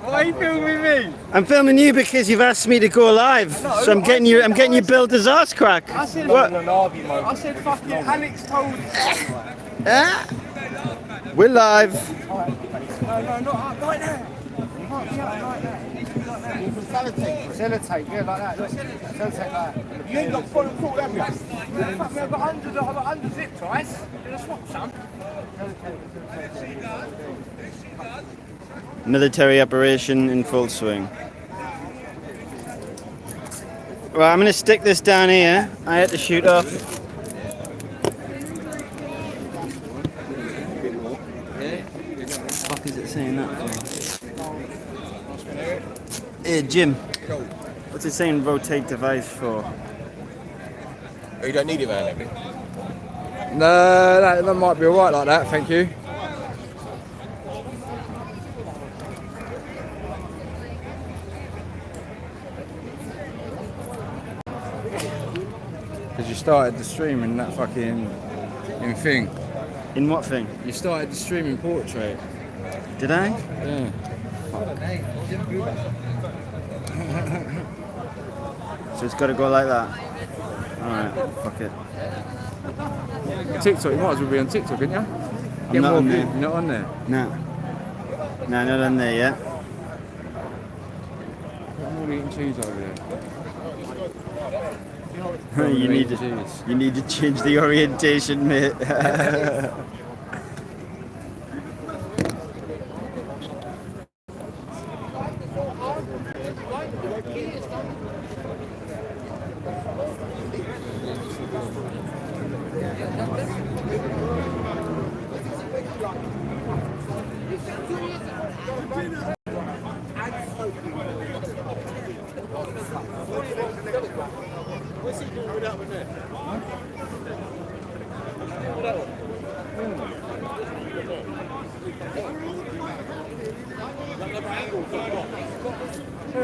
Why are you filming me? I'm filming you because you've asked me to go live. No, so I'm getting you build his ass crack. I said, what? I said fucking Alex told you. Ah, we're live. No, not like that. You can't be up like that. You need to be like that. You can sellotape, yeah, like that. Look, sellotape like that. You ain't got full court, have you? Fuck me, I've got 100 zip ties. Gonna swap some. Military operation in full swing. Right, I'm going to stick this down here. I had to shoot off. What the fuck is it saying that for? Hey, Jim. What's it saying rotate device for? Oh, you don't need it, man. No, that might be alright like that, thank you. Because you started the stream in that fucking thing. In what thing? You started the stream in portrait. Did I? Yeah. So it's got to go like that. Alright, fuck it. TikTok, you might as well be on TikTok, couldn't you? I'm not on there. You're not on there? No. No, not on there yet. I'm eating cheese over there. you need to change the orientation, mate. What's he doing with that one there?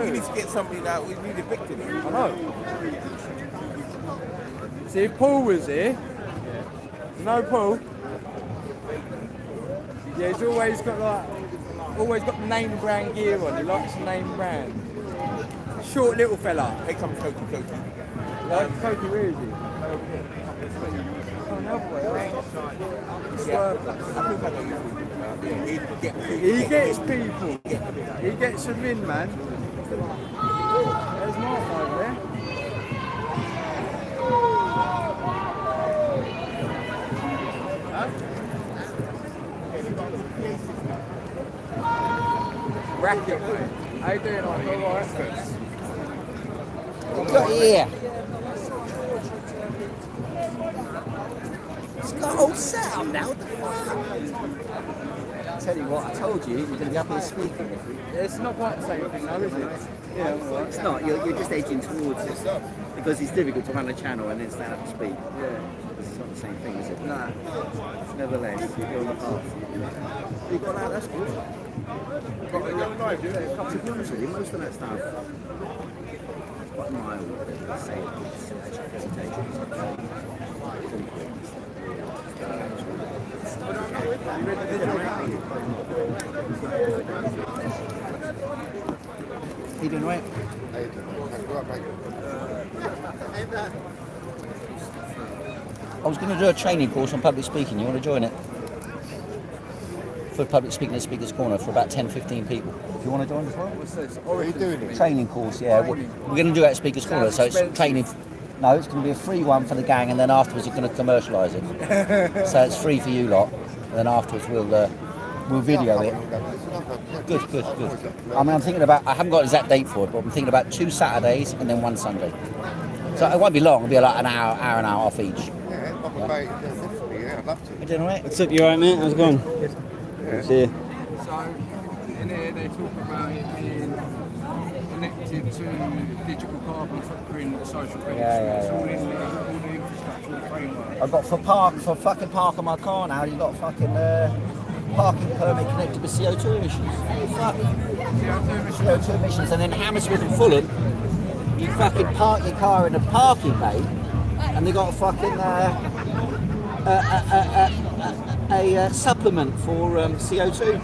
We need to get somebody that we need evicted. I know. See, if Paul was here, no Paul. Yeah, he's always got the name brand gear on. He likes the name brand. Short little fella. Here comes Cokie. Like Cokie, where is he? Oh, another way. He gets people. He gets them in, man. There's Mark over there. Racket, mate. How you doing, Michael? All right. Got here. It's got a whole setup now. What the fuck? Tell you what, I told you, you're going to be up here speaking. It's not quite the same thing, though, is it? Yeah, well, it's not. You're just edging towards it because it's difficult to run a channel and then stand up and speak. Yeah. It's not the same thing, is it? No. Nevertheless, you're on the path. You got that? That's good. To be honest with you, most of that stuff. Quite mild, let's say, presentations. You doing right? I was going to do a training course on public speaking. You want to join it? For public speaking at Speaker's Corner for about 10-15 people. If you want to join as well? What's this? Are you doing it? Training course, yeah. We're going to do it at Speaker's Corner, so it's training. No, it's going to be a free one for the gang, and then afterwards you're going to commercialise it. So it's free for you lot, and then afterwards we'll video it. Good. I mean, I'm thinking about. I haven't got an exact date for it, but I'm thinking about 2 Saturdays and then 1 Sunday. So it won't be long. It'll be like an hour and a half off each. Yeah, I'd love to. You doing all right? What's up, you alright, mate? How's it going? Yeah. See you. So, in here they talk about it being connected to digital carbon footprint, social credit. Yeah. It's all in there, all the infrastructure and framework. I've got for fucking parking my car now. You've got fucking parking permit connected with CO2 emissions. Fuck. CO2 emissions, and then Hammersmith and Fulham, you fucking park your car in a parking bay, and they got a fucking a supplement for CO2.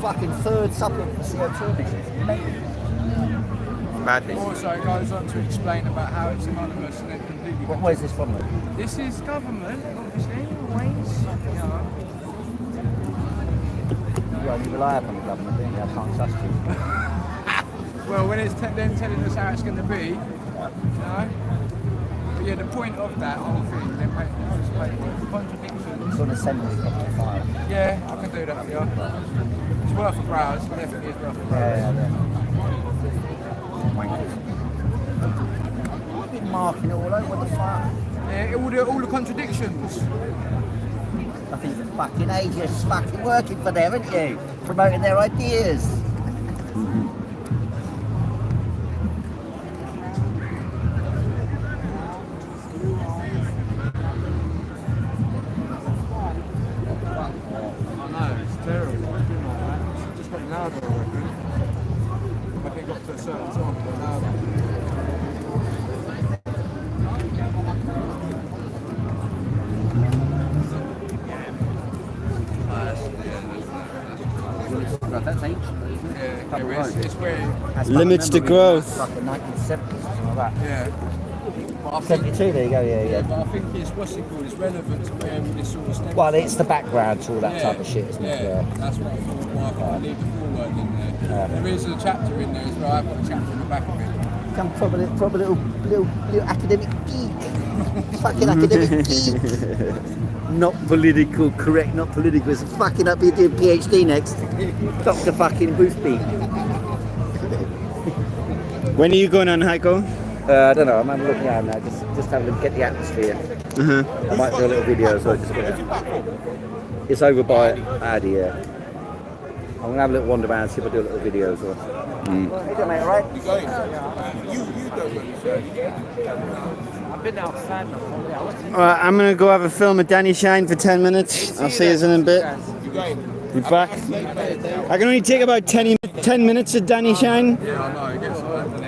Fucking third supplement for CO2 emissions. Madness. Also, it goes on to explain about how it's anonymous and it completely. Where's this from then? This is government, obviously, always. You know. You only rely upon the government, don't you? I can't trust you. Well, when it's them telling us how it's going to be, you know. But yeah, the point of that whole thing, they're contradictions. It's on assembly of the fire. Yeah, I can do that for you. It's worth a browse, definitely is worth a browse. Yeah. I've been marking it all over the fire. Yeah, all the contradictions. I think the fucking agents fucking working for them, aren't you? Promoting their ideas. That's ancient, isn't it? It's where. Limits to growth. Like the 1970s or something like that. Yeah. But I think, 72, there you go, yeah. but I think it's what's it called? It's relevant to where this sort of stems. Well, it's the background to all that type of shit, isn't it? That's what I thought. Why I thought I'd leave the foreword in there. There is a chapter in there as well. I've got a chapter in the back of it. Come from a little academic geek. Fucking academic geek. Not political, correct, not political. It's fucking up here doing PhD next. Dr. fucking Boothby. When are you going on, Heiko? I don't know, I'm having a look around now, just having a look at the atmosphere. I might do a little video as well. It's over by Addy, yeah. I'm going to have a little wander around and see if I do a little video as well. Well, how you doing, mate, alright? You don't understand. I've been outside now. Alright, I'm gonna go have a film with Danny Shine for 10 minutes. I'll see you in a bit. Be back. I can only take about 10 minutes of Danny Shine.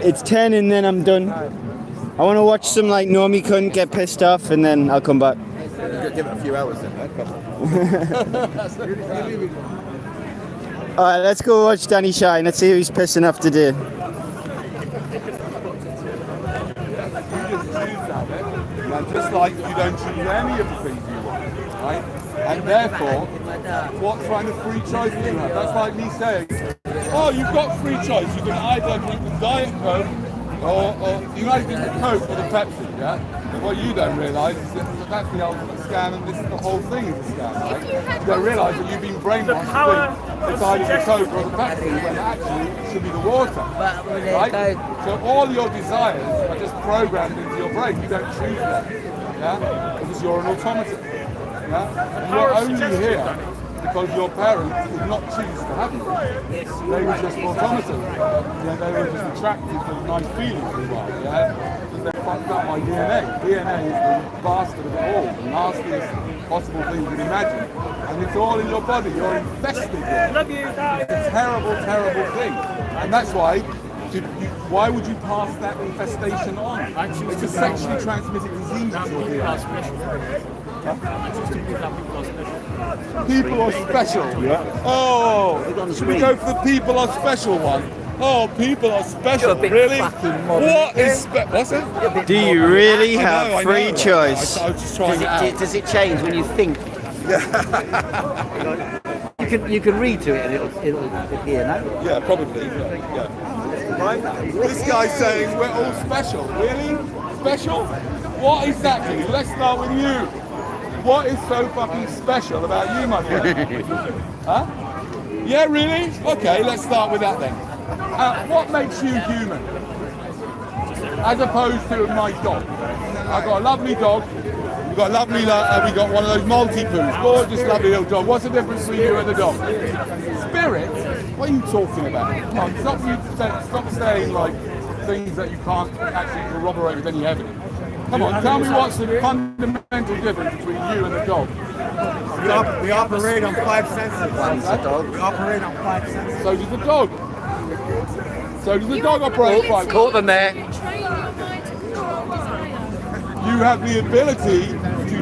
It's 10 and then I'm done. I want to watch some like Normie Cunt get pissed off and then I'll come back. Give it a few hours then. Alright, let's go watch Danny Shine. Let's see who he's pissing off today. Just like you don't choose any of the things you want, right? And therefore, what kind of free choice do you have? That's like me saying, oh, you've got free choice. You can either drink the Diet Coke or you can either drink the Coke or the Pepsi, yeah? And what you don't realise is that that's the ultimate scam and this is the whole thing is a scam, right? You don't realise that you've been brainwashed to think it's either the Coke or the Pepsi when actually it should be the water, right? So all your desires are just programmed into your brain. You don't choose them, yeah? Because you're an automaton, yeah? And you're only here because your parents did not choose to have you. They were just automatons. Yeah, they were just attracted to nice feelings for a while, yeah? Because they fucked up my DNA. DNA is the bastard of it all, the nastiest possible thing you can imagine. And it's all in your body, you're infested with it. It's a terrible, terrible thing. And that's why would you pass that infestation on? It's a sexually transmitted disease. People are special. Yeah. Oh, should we go for the people are special one? Oh, people are special. Really? What is what's it? Do you really have free choice? I was just trying it out. Does it change when you think? you can read to it and it'll appear, no? Yeah, probably. Yeah. Right? This guy's saying we're all special. Really? Special? What exactly? Let's start with you. What is so fucking special about you, my friend? Huh? Yeah, really? Okay, let's start with that then. What makes you human? As opposed to my dog. I've got a lovely dog. We've got lovely, we got one of those Maltipoo, gorgeous, lovely little dog. What's the difference between you and the dog? Spirit? What are you talking about? Come on, stop saying like things that you can't actually corroborate with any evidence. Come on, tell me what's the fundamental difference between you and the dog. We operate on 5 senses. We operate on 5 senses. So does the dog. So does the dog operate on 5 Caught them there. You have the ability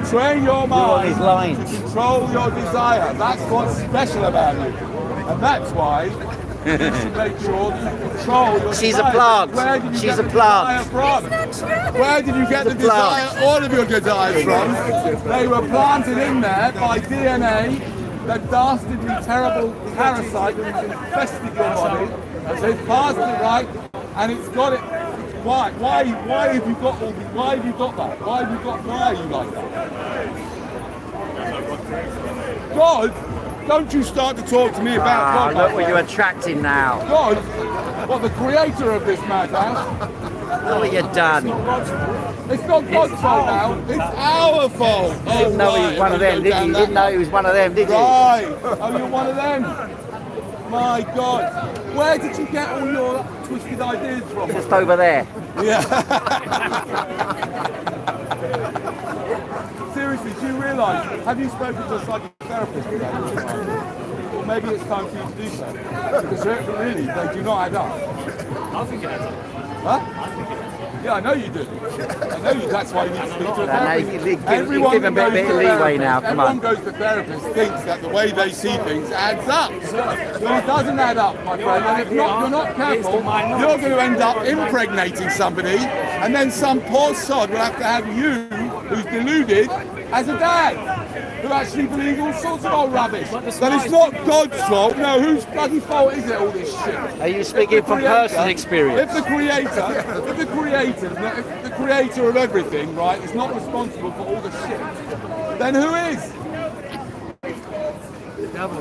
to train your on mind his lines. to control your desire. That's what's special about you. And that's why you should make sure that you control your She's desire. a plant. Where did you She's get a the plant. desire from? Where did you get the desire, all of your desires from? They were planted in there by DNA, the dastardly, terrible parasite that's infested your body. They've passed it right, and it's got it. Why have you got all? Why have you got that? Why are you like that? God, don't you start to talk to me about God. Look what you're attracting now. God, what, the creator of this madhouse? Look what you've done. It's not God's fault now, it's our fault. You didn't know he was one of them, did you? You didn't know he was one of them, did you? Right. Oh, you're one of them? My God. Where did you get all your twisted ideas from? Just over there. Yeah. Seriously, do you realise, have you spoken to a psychotherapist today? Or maybe it's time for you to do so. Because really, they do not add up. I think it is. Huh? Yeah, I know you do. I know you. That's why you need to speak to a therapist. Give him a bit of leeway now. Come on. Everyone goes to therapists thinks that the way they see things adds up. Well, it doesn't add up, my friend. And if you're not careful, you're going to end up impregnating somebody, and then some poor sod will have to have you, who's deluded, as a dad, who actually believes all sorts of old rubbish. That it's not God's fault. No, whose bloody fault is it, all this shit? Are you speaking from personal experience? If the creator of everything, right, is not responsible for all the shit, then who is? The devil.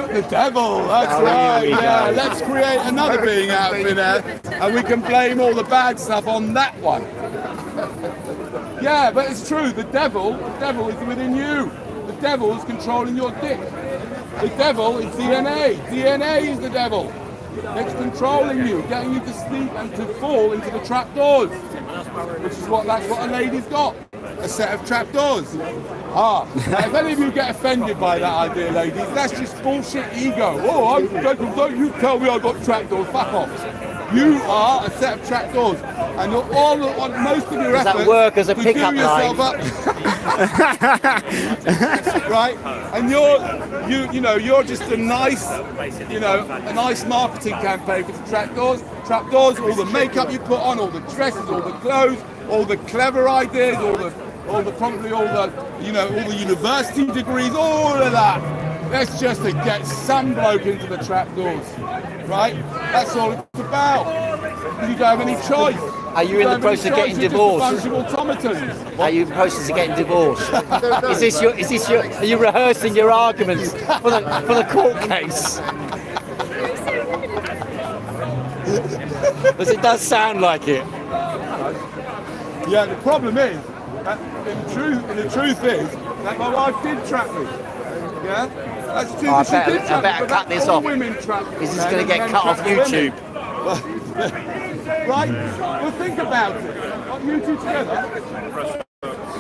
The devil, that's right, yeah. Let's create another being out of thin air, and we can blame all the bad stuff on that one. Yeah, but it's true, the devil is within you. The devil is controlling your dick. The devil is DNA. DNA is the devil. It's controlling you, getting you to sleep and to fall into the trapdoors. Which is that's what a lady's got. A set of trapdoors. Now, if any of you get offended by that idea, ladies, that's just bullshit ego. Oh, don't you tell me I've got trapdoors, fuck off. You are a set of trapdoors, and you're most of your effort that work as a to pickup do yourself line? up. Right? And you're just a nice marketing campaign for the trapdoors. Trapdoors, all the makeup you put on, all the dresses, all the clothes, all the clever ideas, all the university degrees, all of that. That's just to get some bloke into the trapdoors, right? That's all it's about. You don't have any choice. Are you in the process of getting divorced? Are you in the process of getting divorced? Are you rehearsing your arguments for the court case? Because it does sound like it. Yeah, the problem is, the truth is that my wife did trap me. Yeah? That's true. I better cut this off. This is going to get cut off YouTube. Right? Well, think about it. Are you two together?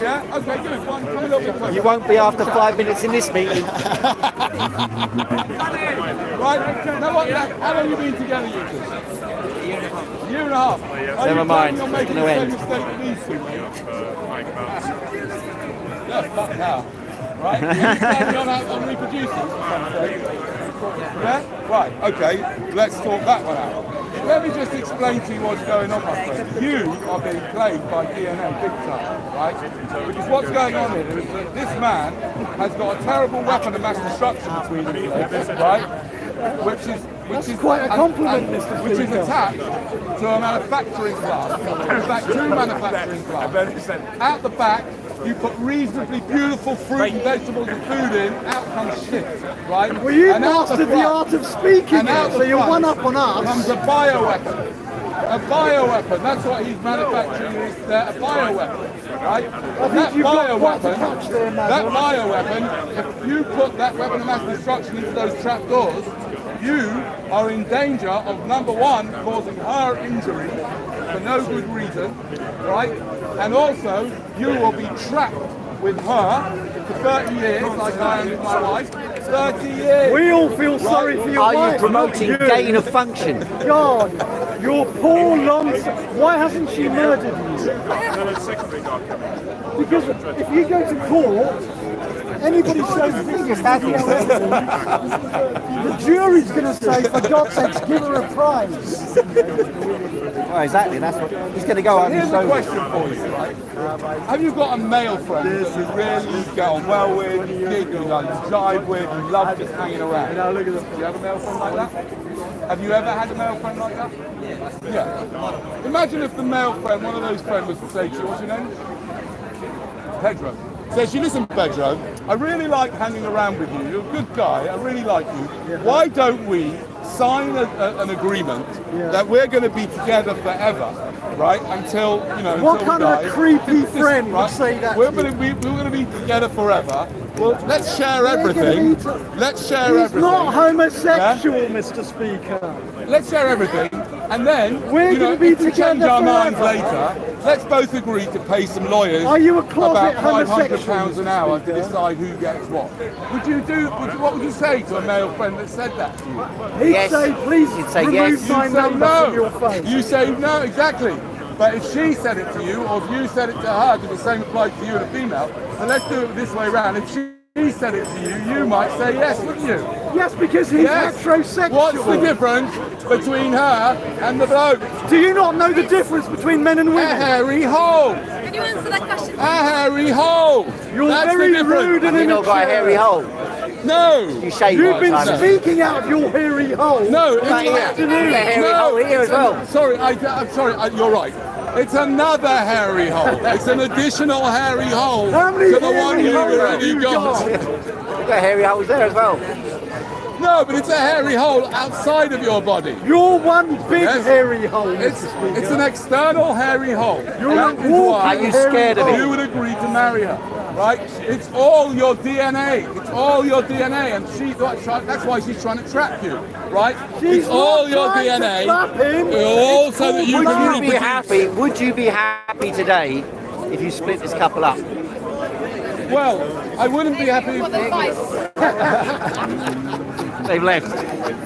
Yeah? Okay, good. Come a little bit closer. You won't be after 5 minutes in this meeting. Right? Now what? How long have you been together, you two? A year and a half. Never mind. You're making No the same end. mistake that these two made. Yeah, fuck now. Right? You're planning on reproducing. Yeah? Right, okay. Let's talk that one out. Let me just explain to you what's going on, my friend. You are being played by DNA big time, right? Because what's going on here is that this man has got a terrible weapon of mass destruction between his legs, right? Which is quite a compliment, which is attached to a manufacturing plant. In fact, two manufacturing plants. Out the back, you put reasonably beautiful fruit and vegetables and food in, out comes shit, right? Well, you And out mastered the front- art of speaking, and out so the you're front one up on us. comes a bioweapon. A bioweapon, that's what he's manufacturing, is a bioweapon, right? That you've got quite a bioweapon, touch there, if you put that weapon of mass destruction into those trapdoors, you are in danger of, number one, causing her injury for no good reason, right? And also, you will be trapped with her for 30 years, like I am with my wife, 30 years. We all feel sorry for your Are wife. you promoting not gain of function? God, your poor long. Why hasn't she murdered you? Because if you go to court, anybody says video evidence, the jury's going to say, for God's sakes, give her a prize. Well, exactly. That's what he's going to go out and Here's show a question for you, right? Have you got a male friend that you really get on well with, you like jive with, you love just hanging around? Do you have a male friend like that? Have you ever had a male friend like that? Yeah. Imagine if the male friend, one of those friends was to say to you, what's your name? Pedro. Says, you listen, Pedro, I really like hanging around with you. You're a good guy. I really like you. Why don't we sign an agreement that we're going to be together forever, right? Until, you know, What until kind we of die. a creepy friend Right? would say that? We're going to be together forever. Well, let's share everything. Let's share He's everything. not homosexual, Mr. Speaker. Let's share everything, and then We're you know, gonna be if we change together our minds forever. later, let's both agree to pay some lawyers Are you a closet about £500 homosexual, an hour Mr. to decide who gets what. What would you say to a male friend that said that to you? He'd Yes. say, please He'd say remove yes. my You say number from your phone. You say no, exactly. But if she said it to you, or if you said it to her, because the same applies to you and a female, and let's do it this way around. If she said it to you, you might say yes, wouldn't you? Yes, because he's heterosexual. What's the difference between her and the bloke? Do you not know the difference between men and A women? hairy hole. Can you answer that question? A hairy hole. You're That's very the difference. rude and You not got a hairy hole. No. You shave You've all the been time. speaking out of your hairy hole. No. It's Right here. afternoon. A hairy No. hole here as well. Sorry, I'm sorry. You're right. It's another hairy hole. It's an additional hairy hole How many to the one hairy you've holes already have you got. You've got hairy holes there as well. No, but it's a hairy hole outside of your body. You're one big Yes. hairy hole, It's Mr. Speaker. it's an external hairy hole. You're That a is walking why Are you scared of it? you would agree to marry her, right? It's all your DNA. It's all your DNA, and that's why she's trying to trap you, right? She's it's all not your trying to DNA. trap him. All so that you Would can you be reproduce. happy? Would you be happy today if you split this couple up? Well, I wouldn't be happy. What advice? They've left.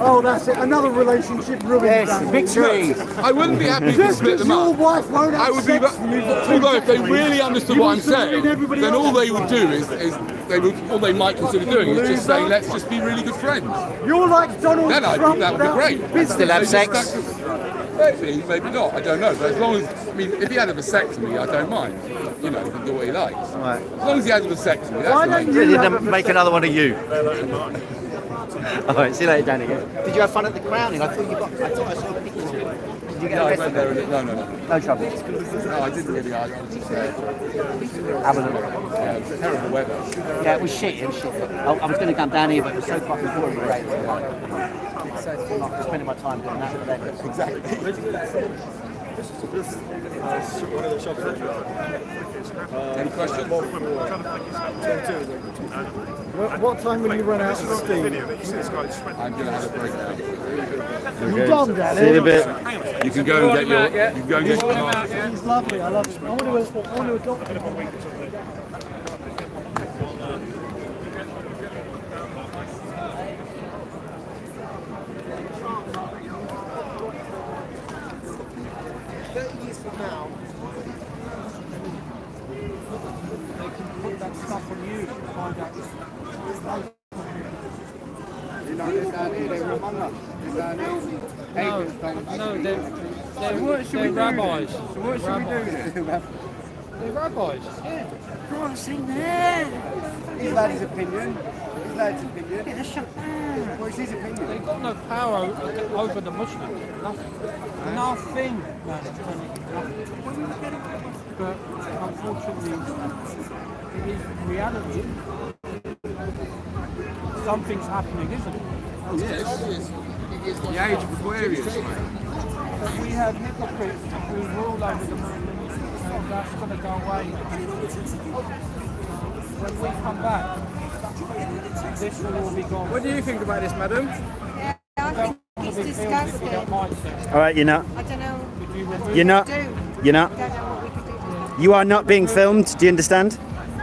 Oh, that's it. Another relationship ruined. Yes, Daniel. victory. I wouldn't be happy to Just split because them your up. wife won't have I would be, sex with you for 2 although if they decades, really understood you what I'm want to ruin saying, everybody then all else's they would life. do is all they might consider doing is just saying, let's just be really good friends. You're like Donald Then I Trump. think that would be without great. business. Still have They sex? just- Maybe, maybe not. I don't know. But as long as, I mean, if he had a vasectomy, I don't mind. You know, he can do what he likes. Right. As long as he has a vasectomy, that's Why the main don't thing. you Didn't have a make another one of you. All right, see you later, Danny. Did you have fun at the crowning? I thought I saw a picture. Did you get No, I arrested? went there and no. No trouble. No, I didn't really. I was just there. Have a look. Yeah, it was terrible weather. Yeah, it was shit. It was shit. I was going to come down here, but it was so fucking boring. Great. I'm not spending my time doing that for them. Exactly. Any questions? What time will you run out of steam? I'm going to have a break now. You're gone, Danny. See you in a bit. You can go and get your. You can go and get your. He's lovely. I love him. I want to adopt him. No, they're rabbis. So what should we do then? They're rabbis, yeah. He's allowed his opinion. He's allowed his opinion. What's his opinion? They've got no power over the Muslims. Nothing. Nothing. Man, I'm telling you, nothing. But unfortunately, it is reality. Something's happening, isn't it? Yes. The age of Aquarius, mate. But we have hypocrites who rule over the Muslims, and that's going to go away. When we come back, this will all be gone. What do you think about this, madam? I think it's disgusting. All right, you're not. I don't know. You're not. Do. You're not. I don't know what we could do. You are not being filmed. Do you understand?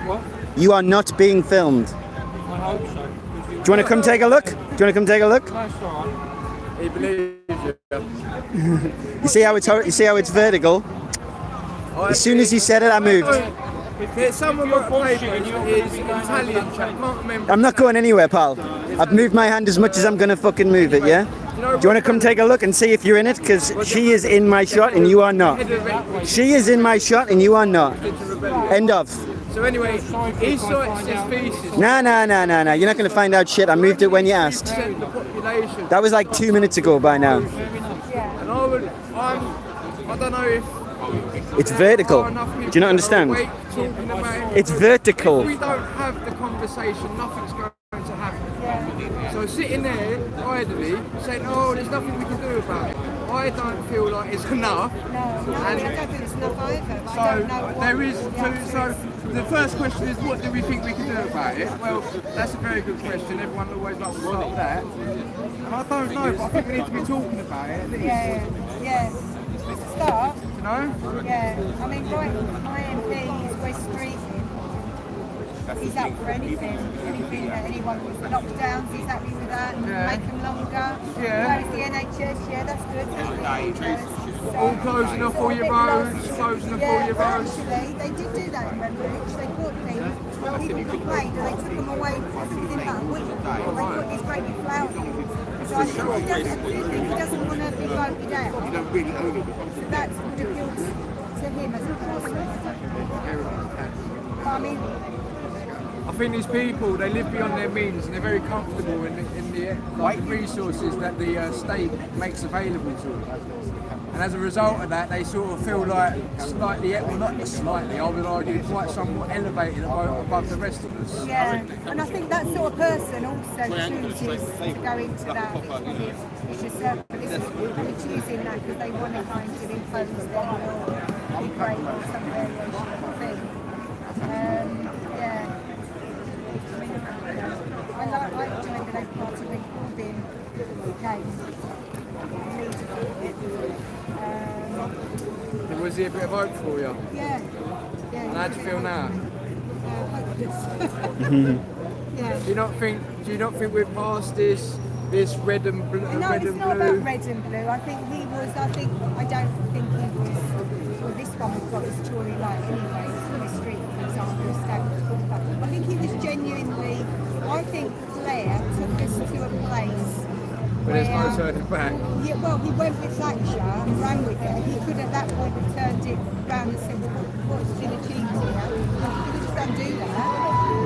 What? You are not being filmed. I hope so, because you you want to come take a look? Do you want to come take a look? That's all right. He believes you. You see how it's vertical? As soon as you said it, I moved. There's someone got a paper is Italian chap, can't remember. I'm not going anywhere, pal. I've moved my hand as much as I'm gonna fucking move it, yeah? Do you want to come take a look and see if you're in it? Because she is in my shot and you are not. She is in my shot and you are not. End of. So anyway, he cites his thesis. Nah. You're not gonna find out shit. I moved it when you asked. The population. That was like 2 minutes ago by now. And I don't know if It's vertical. Do you not understand? It's vertical. If we don't have the conversation, nothing's going to happen. So sitting there idly saying, "Oh, there's nothing we can do about it," I don't feel like it's enough. No, I don't think it's enough either. I So don't know what there is the two. answer So is. the first question is, what do we think we can do about it? Well, that's a very good question. Everyone always likes to start with that. And I don't know, but I think we need to be talking about it at least. Yeah. It's a start. You know? Yeah. I mean, my MP is West Street. He's up for anything that anyone wants. Lockdowns, he's happy with that. Yeah. Make them longer. Yeah. Whereas the NHS, that's good. All closing off all your roads, closing off all your roads. Actually, they did do that in Redbridge. They bought things, people complained, and they took them away within about a week. They put these great big flowers in. So I think he doesn't want to be voted out. So that's would appeal to him as a person. But I mean, I think these people, they live beyond their means and they're very comfortable in the resources that the state makes available to them. And as a result of that, they sort of feel like slightly, well not slightly, I would argue quite somewhat elevated above the rest of us. yeah, and I think that sort of person also chooses to go into that vicious circle. They're choosing that because they want to kind of impose their will, be great or some variation of the thing. Yeah. I joined the Labour Party when Corbyn came. Was he a bit of hope for you? Yeah. And how do you feel now? Yeah. Do you not think we're past this red and blue? No, red it's and not blue? about red and blue. I don't think he was, well, this one we've got is Tory light anyway, from the street, for example, I think he was genuinely, I think Blair took us to a place But there's no turning back. Yeah, well, he went with Thatcher and ran with it, and he could at that point have turned it round and said, what's been achieved here? He could just do that.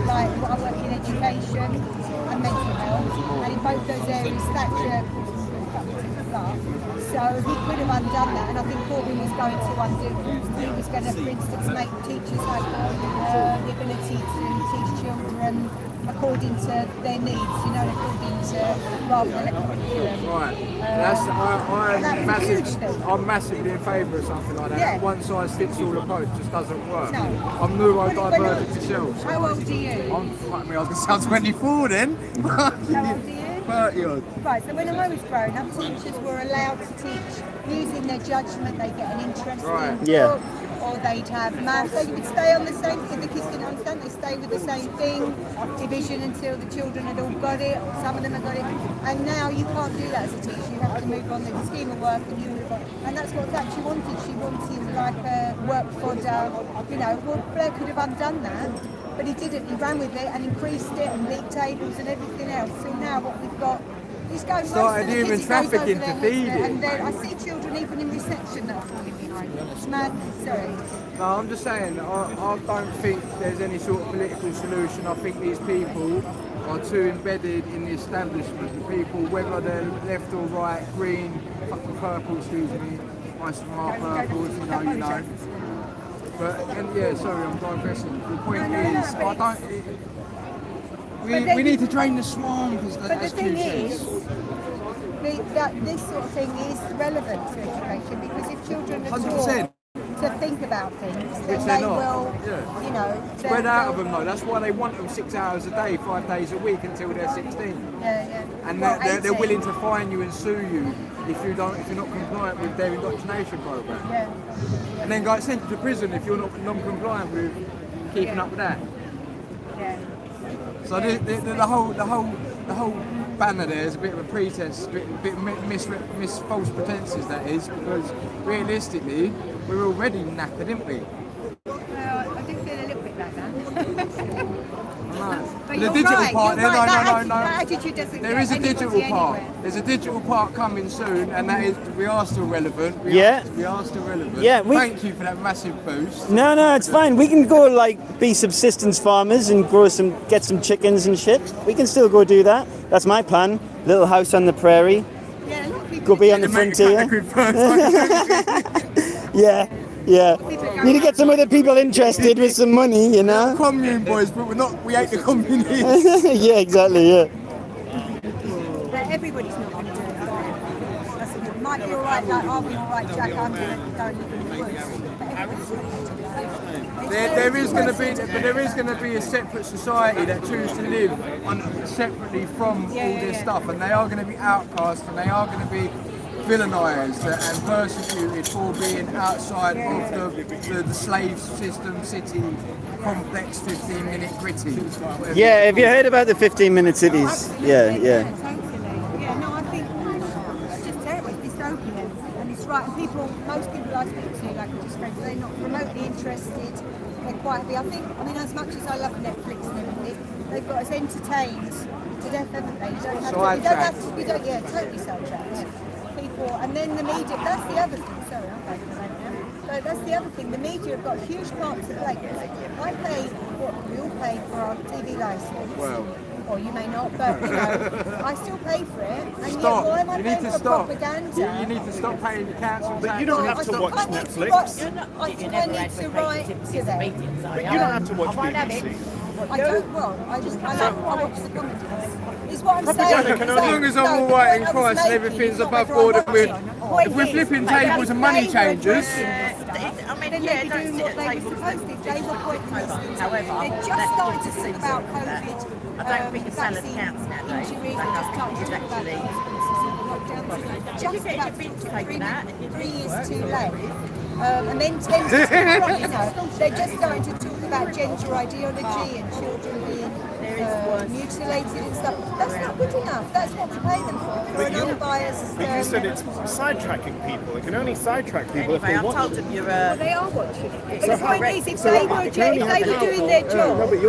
Like, I work in education and mental health, and in both those areas, Thatcher so he could have undone that, and I think Corbyn was going to undo. He was going to, for instance, make teachers have the ability to teach children according to their needs, according to rather than a curriculum. Right. I'm massively in favour of something like that. Yeah. One size fits all approach just doesn't work. No. I'm neurodivergent myself. How old are you? I was going to sound 24 then. How old are you? 30 odd. Right, so when I was growing up, teachers were allowed to teach using their judgment. They get an interest in Yeah. book, or they'd have maths. They would stay on the same, if the kids didn't understand, they stay with the same thing, division until the children had all got it, some of them had got it. And now you can't do that as a teacher. You have to move on the scheme of work and you move on. And that's what Thatcher wanted. She wanted like a work fodder, well, Blair could have undone that. But he didn't. He ran with it and increased it and league tables and everything else. So now what we've got is going Started human trafficking to feed it. And then I see children even in reception that are falling behind. It's madness. Sorry. No, I'm just saying, I don't think there's any sort of political solution. I think these people are too embedded in the establishment. The people, whether they're left or right, green, purple, excuse me, my smart purples, you know. But, sorry, I'm digressing. The point is, I don't... We need to drain the swamp, but the thing is, that this sort of thing is relevant to education, because if children are 100%. taught to think about things, Which then they're they not. will, Spread out of them though, that's why they want them 6 hours a day, 5 days a week until they're 16. Yeah. And Well, they're 18. willing to fine you and sue you if you're not compliant with their indoctrination program. Yeah. And then get sent to prison if you're not non-compliant with keeping up with that. Yeah. So the whole the whole banner there is a bit of a pretense, a bit mis false pretenses, that is, because realistically we're already knackered, aren't we? I do feel a little bit like that. But The you're digital right, part, you're right. no. That attitude doesn't There get is a digital anybody part. anywhere. There's a digital part coming soon, and that is we are still relevant. We are still relevant. Yeah, Thank you for that massive boost. No, it's fine. We can go like be subsistence farmers and get some chickens and shit. We can still go do that. That's my plan. Little house on the prairie. Yeah, a lot of people Go be on the Make a frontier. good first. Yeah. Need to get some other people interested with some money, you know? Commune boys, but we're not. We hate the communists. Yeah, exactly, yeah. But everybody's not going to do it. That's a good. Might be all right, like I'll be all right, Jack. I'm going to go and live in the woods. But everybody's not going to do that. There is going to be a separate society that choose to live separately from all this stuff, and they are going to be outcast, and they are going to be villainised and persecuted for being outside of the slave system city complex 15-minute gritty. Yeah, have you heard about the 15-minute cities? Yeah. Totally. Yeah, no, I think it's just terrible. It's dystopian, and it's right. And most people I speak to, like I just friends, they're not remotely interested. They're quite happy. I mean, as much as I love Netflix and everything, they've got us entertained to death, haven't they? You don't have to, totally sidetracked. People, and then the media, that's the other thing, sorry, I'm going to now. So that's the other thing, the media have got huge parts to play. I pay what we all pay for our TV licence. Well, or you may not, but you know, I still pay for it. And stop. yet, why am I You paying need to for stop. propaganda? You need to stop paying the council tax. But you don't have to watch Netflix. I think I need to write to them. But you don't have to watch BBC. I don't, well, I watch the comedies. Is what I'm Propaganda saying. can As long as I'm all right in Christ and everything's above board, and if we're flipping tables and money changers. I mean, Then yeah, they'd be don't doing sit what at they were tables supposed to. They were pointless. However, They're just starting to think about COVID. I don't think a salad vaccine counts nowadays. injuries. That They're just starting to is think about actually- lockdowns. Just get about your big to take that. 3 years too late. And then 10 years too wrong, you know. They're just starting to talk about gender ideology and children being mutilated and stuff. That's not good enough. That's what we pay them for an unbiased. But you said it's sidetracking people. It can only sidetrack people if Anyway, they I want told to. them you're Well, they are watching it. But So the point how- is, if so they it were can only have doing their No, job, but it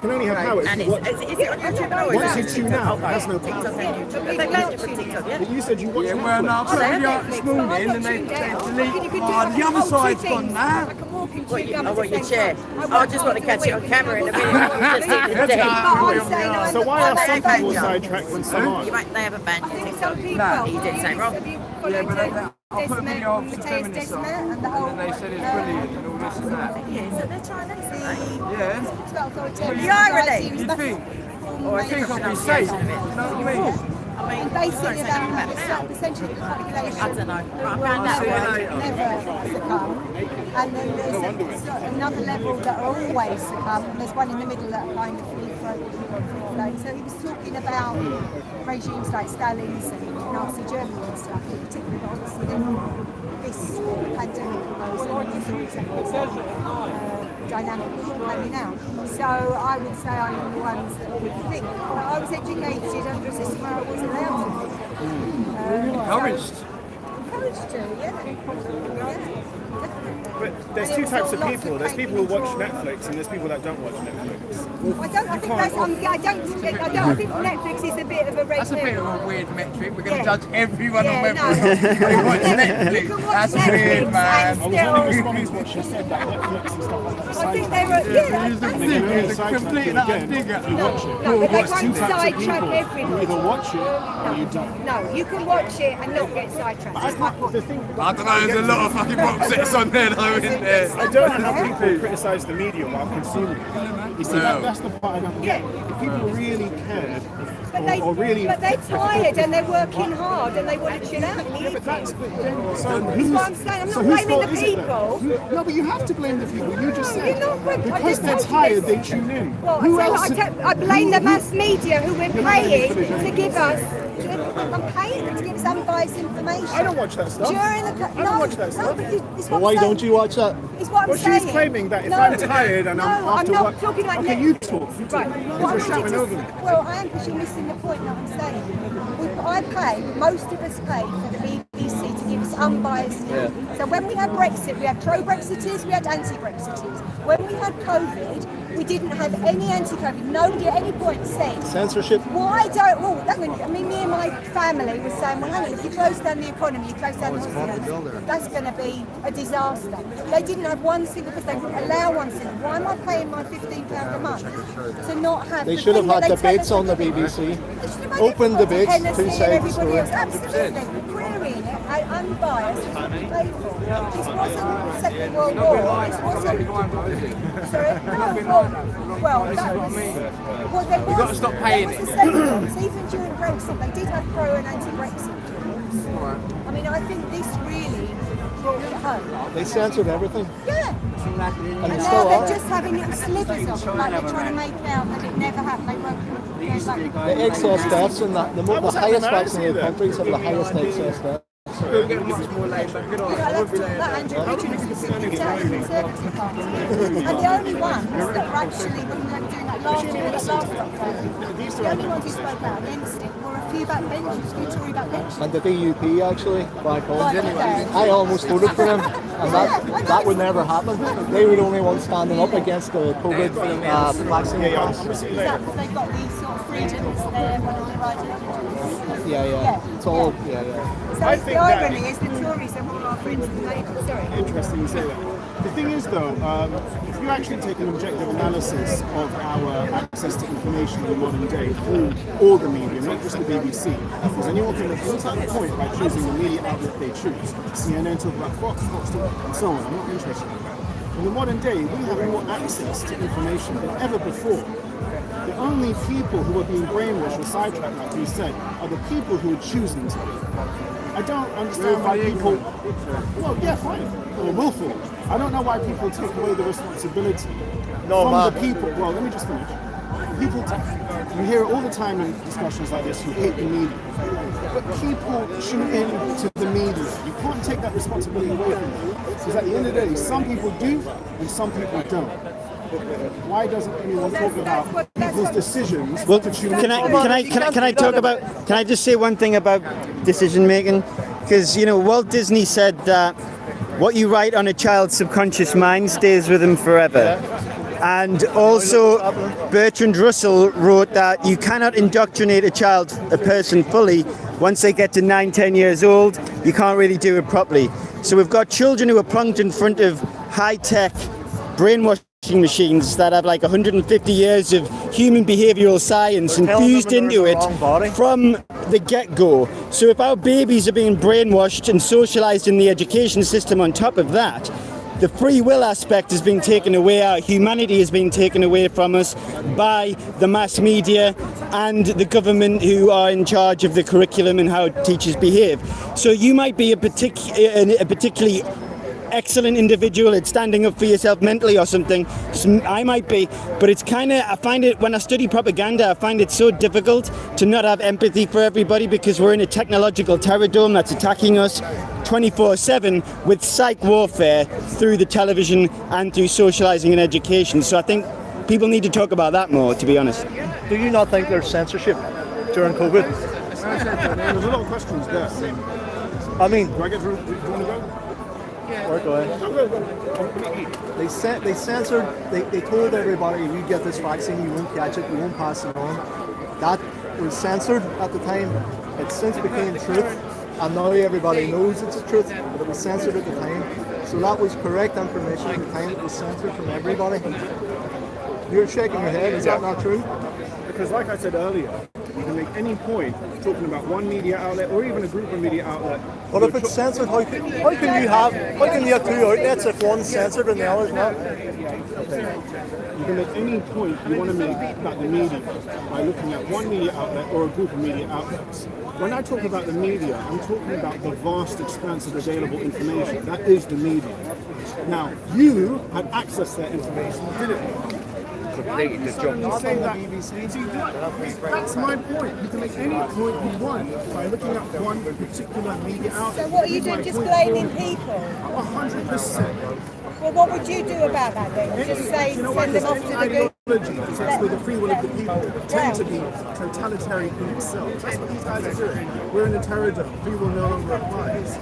can only have power if and you watch. is it on YouTube or Once is you it tune out, it okay. has no TikTok power. and YouTube. But They people use don't it for tune TikTok, in. yeah? But you said you watch Yeah, Netflix. well, no, I put a video out this Netflix, but I'm morning not and they tuned out. delete. You could do Oh, the other whole side's two gone things. now. I can walk and What, chew you, gum oh, at what, the your same chair? time. I just want to catch it on camera in a minute. Just hit the deck. So why are some people Joe. sidetracked when some aren't? You might, they have a banned I think TikTok. some people. No. You didn't say wrong. Have you Yeah, followed but I put a video up for Mateus feminists on, Desmet and the whole. and they said it's brilliant and all this and that. Yeah, so they're trying anything. Yeah, The irony. you think? Or I think I'll be safe. You know what I mean? I mean, And basically sorry, about say a percentage of the population I don't know. I will found out never succumb. And then there's another level that are always succumb, and there's one in the middle that are kind of free floating. So he was talking about regimes like Stalin's and Nazi Germany and stuff, in particular, but obviously then this pandemic arose and things dynamic coming out. So I would say I'm the ones that would think. I was educated under a system where I wasn't allowed to. Encouraged. Encouraged to, yeah. But there's two types of people. There's people who watch Netflix and there's people that don't watch Netflix. I think Netflix is a bit of a red That's a bit of herring. a weird metric. We're going to Yeah. judge everyone on Yeah, whether no. they watch You Netflix. can watch That's Netflix weird, man. and I was only responding to what she said, that Netflix and stuff like that. I think they were, yeah. He's a And dig, then you he's a sidetrack complete it and utter again. digger. You watch it. No, but they There's two won't types of sidetrack people. everyone. You either watch it or you don't. No, you can watch it and not get sidetracked. That's my point. The thing, I don't know, there's a lot of fucking box sets on there though, isn't there? I don't know how people criticise the media while consuming it. You see, No. that's the part I don't get. If people really cared, or really... But they're tired and they're working hard and they want to chill out in the Yeah, but that's... evening. So That's who's, what I'm saying. I'm so not whose blaming fault the is it then? people. No, but you have to blame the people. You just said. You're not right. I Because just they're told you tired, this. they tune in. Well, Who so else? I blame the mass media who we're paying to give us I'm paying them to give us unbiased information. I don't watch that stuff. During the I don't watch that stuff. But why don't you watch that? It's what I'm Well, saying. she's claiming that if I'm tired and I'm after not work... talking like okay, that. you talk. You talk. Right. You're What I shouting wanted over to, me. well, I am because you're missing the point that I'm saying. I pay, most of us pay for the BBC to give us unbiased news. So when we had Brexit, we had pro-Brexiters, we had anti-Brexiters. When we had COVID, we didn't have any anti-COVID. Nobody at any point said... Censorship. Why don't... Well, I mean, me and my family were saying, well, hang on, if you close down the economy, you close down the hospitals, that's going to be a disaster. They didn't have one single, because they wouldn't allow one single. Why am I paying my £15 a month to not have... They should have had debates on the BBC. Open debates, two sides story. Absolutely. Querying it, unbiased, playful. This wasn't Second World War. This wasn't... Sorry? No, well, that was... Well, there was... You've got to stop paying it. Even during Brexit, they did have pro and anti-Brexit. I mean, I think this really brought it home. They censored everything. Yeah. And And still now they're are. just having little slivers of it, like they're trying to make out that it never happened. They won't go back. The excess deaths in the highest vaccinated countries have the highest excess deaths. We'll get much more laid back. Good Yeah, let's talk about Andrew Richards, the Conservative Party. And the only ones that were actually, when they were doing that last year, that last lockdown, the only ones who spoke out against it were a few backbenchers, a few Tory backbenchers. And the DUP actually, back home. Right, okay. I almost voted for them, and that would never happen. They were the only ones standing up against the COVID vaccine pass. Is that because they've got these sort of freedoms there when they're riding? Yeah. It's all, yeah. So I the think irony that- is the Tories are all our friends of the Labour. Sorry. Interesting you say that. The thing is, though, if you actually take an objective analysis of our access to information in the modern day through all the media, not just the BBC, because anyone can inside the point by choosing the media outlet they choose. CNN talk about Fox talk, and so on. I'm not interested in that. In the modern day, we have more access to information than ever before. The only people who are being brainwashed or sidetracked, like you said, are the people who are choosing to. I don't understand why people... Well, yeah, fine. Or willful. I don't know why people take away the responsibility from the people. Well, let me just finish. People, you hear it all the time in discussions like this, you hate the media. But people tune in to the media. You can't take that responsibility away from them. Because at the end of the day, some people do and some people don't. Why doesn't anyone talk about people's decisions? Well, to tune can in? I talk about? Can I just say one thing about decision making? Because Walt Disney said that what you write on a child's subconscious mind stays with them forever. And also, Bertrand Russell wrote that you cannot indoctrinate a person fully. Once they get to 9-10 years old, you can't really do it properly. So we've got children who are plunked in front of high-tech brainwashing machines that have like 150 years of human behavioral science infused into it from the get-go. So if our babies are being brainwashed and socialized in the education system on top of that, the free will aspect is being taken away, our humanity is being taken away from us by the mass media and the government who are in charge of the curriculum and how teachers behave. So you might be a particularly excellent individual at standing up for yourself mentally or something. I might be, but it's I find it, when I study propaganda, I find it so difficult to not have empathy for everybody because we're in a technological terror dome that's attacking us 24/7 with psych warfare through the television and through socializing and education. So I think people need to talk about that more, to be honest. Do you not think there's censorship during COVID? There's a lot of questions there. I mean, Do I get through? Do you want to go? go ahead. They censored, they told everybody, if you get this vaccine, you won't catch it, you won't pass it on. That was censored at the time. It since became truth, and now everybody knows it's the truth, but it was censored at the time. So that was correct information at the time. It was censored from everybody. You're shaking your head, is that not true? Because like I said earlier, you can make any point talking about one media outlet or even a group of media outlet. But if it's censored, how can you have two outlets if one's censored and the other's not? You can make any point you want to make about the media by looking at one media outlet or a group of media outlets. When I talk about the media, I'm talking about the vast expanse of available information. That is the media. Now, you had access to that information, didn't you? completed the job. You say that, see, that's my point. You can make any point you want by looking at one particular media outlet. So what are you doing, just blaming people? 100%. Well, what would you do about that then? Just say, You know send them off to the group? ideology takes away the free will of the people tend to be totalitarian in itself. That's what these guys are doing. We're in a terror zone. Free will no longer applies.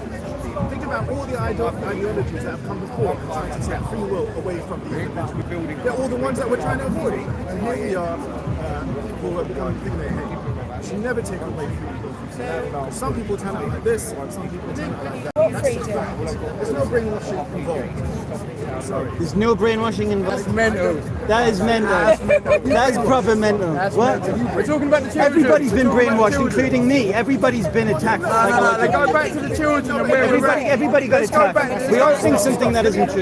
Think about all the ideologies that have come before trying to take free will away from the individual. They're all the ones that we're trying to avoid. And here we are, people are becoming the thing they hate. You should never take away free will. Some people turn out like this, some people turn out like that. What That's freedom? the fact. There's no brainwashing involved. Sorry. There's no brainwashing involved. Mental. That is mental. That is proper mental. What? We're talking about the children. Everybody's been We're talking about brainwashed, children. including me. Everybody's been attacked. They go back to the children and where we're at. Everybody got Let's go back attacked. to We all the- think something that isn't true.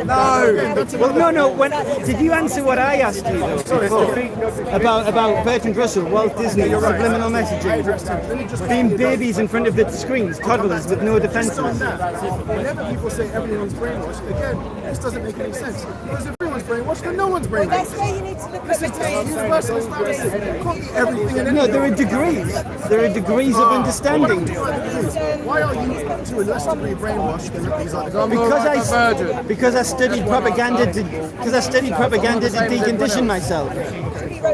No. Well, no. Did you answer what I asked you though, before? About Bertrand Russell, Walt Disney, subliminal messaging, being babies in front of the screens, toddlers with no defences. Whenever people say everyone's brainwashed, again, this doesn't make any sense. Because if everyone's brainwashed, then no one's brainwashed. That's where you need to look at the It's universal fallacy. You can't be everything and No, anything. there are degrees. There are degrees of understanding. Why are you to a less degree brainwashed than these other Because I studied propaganda to decondition myself.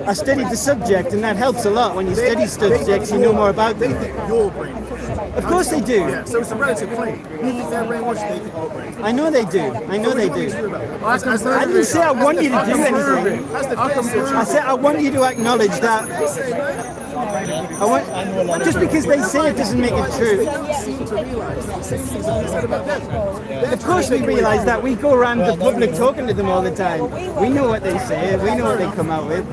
I studied the subject, and that helps a lot. When you study subjects, you know more about them. They think you're brainwashed. Of course they do. Yeah, so it's a relative claim. You think they're brainwashed, they think you're brainwashed. I know they do. I know they do. I didn't say I want you to do anything. I said I want you to acknowledge that. I want, just because they say it doesn't make it true. Of course we realise that. We go around the public talking to them all the time. We know what they say, we know what they come out with.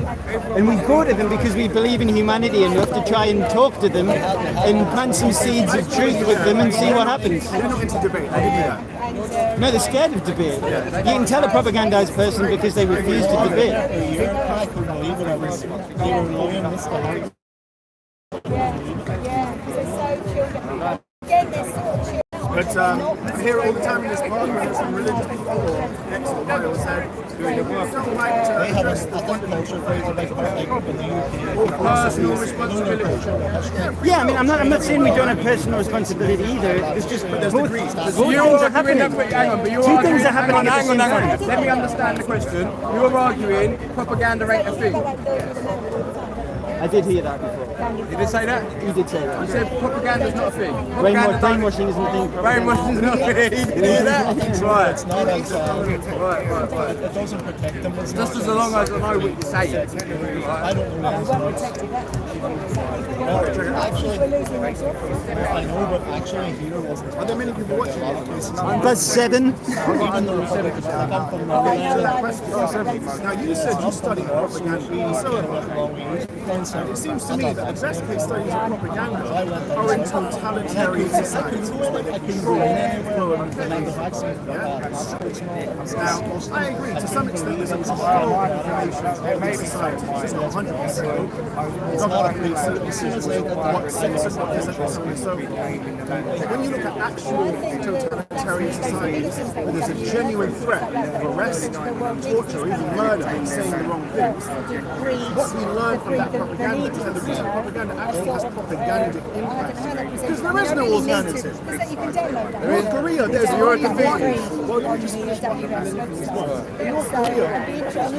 And we go to them because we believe in humanity enough to try and talk to them and plant some seeds of truth with them and see what happens. They're not into debate, I give you that. No, they're scared of debate. You can tell a propagandized person because they refuse to debate. But I hear it all the time in this park when there's some religious people or ex-Ohio said doing a work. Don't like to address the personal responsibility. Yeah, I mean, I'm not saying we don't have personal responsibility either. It's just both things are happening. Hang on, but you're Two arguing, things are happening at the same hang on. time. Let me understand the question. You're arguing propaganda ain't a thing. I did hear that before. Did it say that? You did say You that. said propaganda's not a thing. Brainwashing isn't a thing. Brainwashing's not a thing. Did you hear that? Right. It's not Right. it doesn't protect them. It's Just as long as I know what you're saying. I don't know. Actually, I know, but actually here wasn't. Are there many people watching this? That's 7. Even though I'm from Now you said you studied propaganda, so it seems to me that the best case studies of propaganda are in totalitarian societies where they control Now, I agree to some extent there's a control of information in society. It's not 100%. Government certainly says what sense and what isn't. So when you look at actual totalitarian societies where there's a genuine threat of arrest, torture, or even murder and saying the wrong things, what we learn from that propaganda is that the reason propaganda actually has propagandic impact because there is no alternative. North Korea, there's North Korea. Well, let me just finish one. North Korea,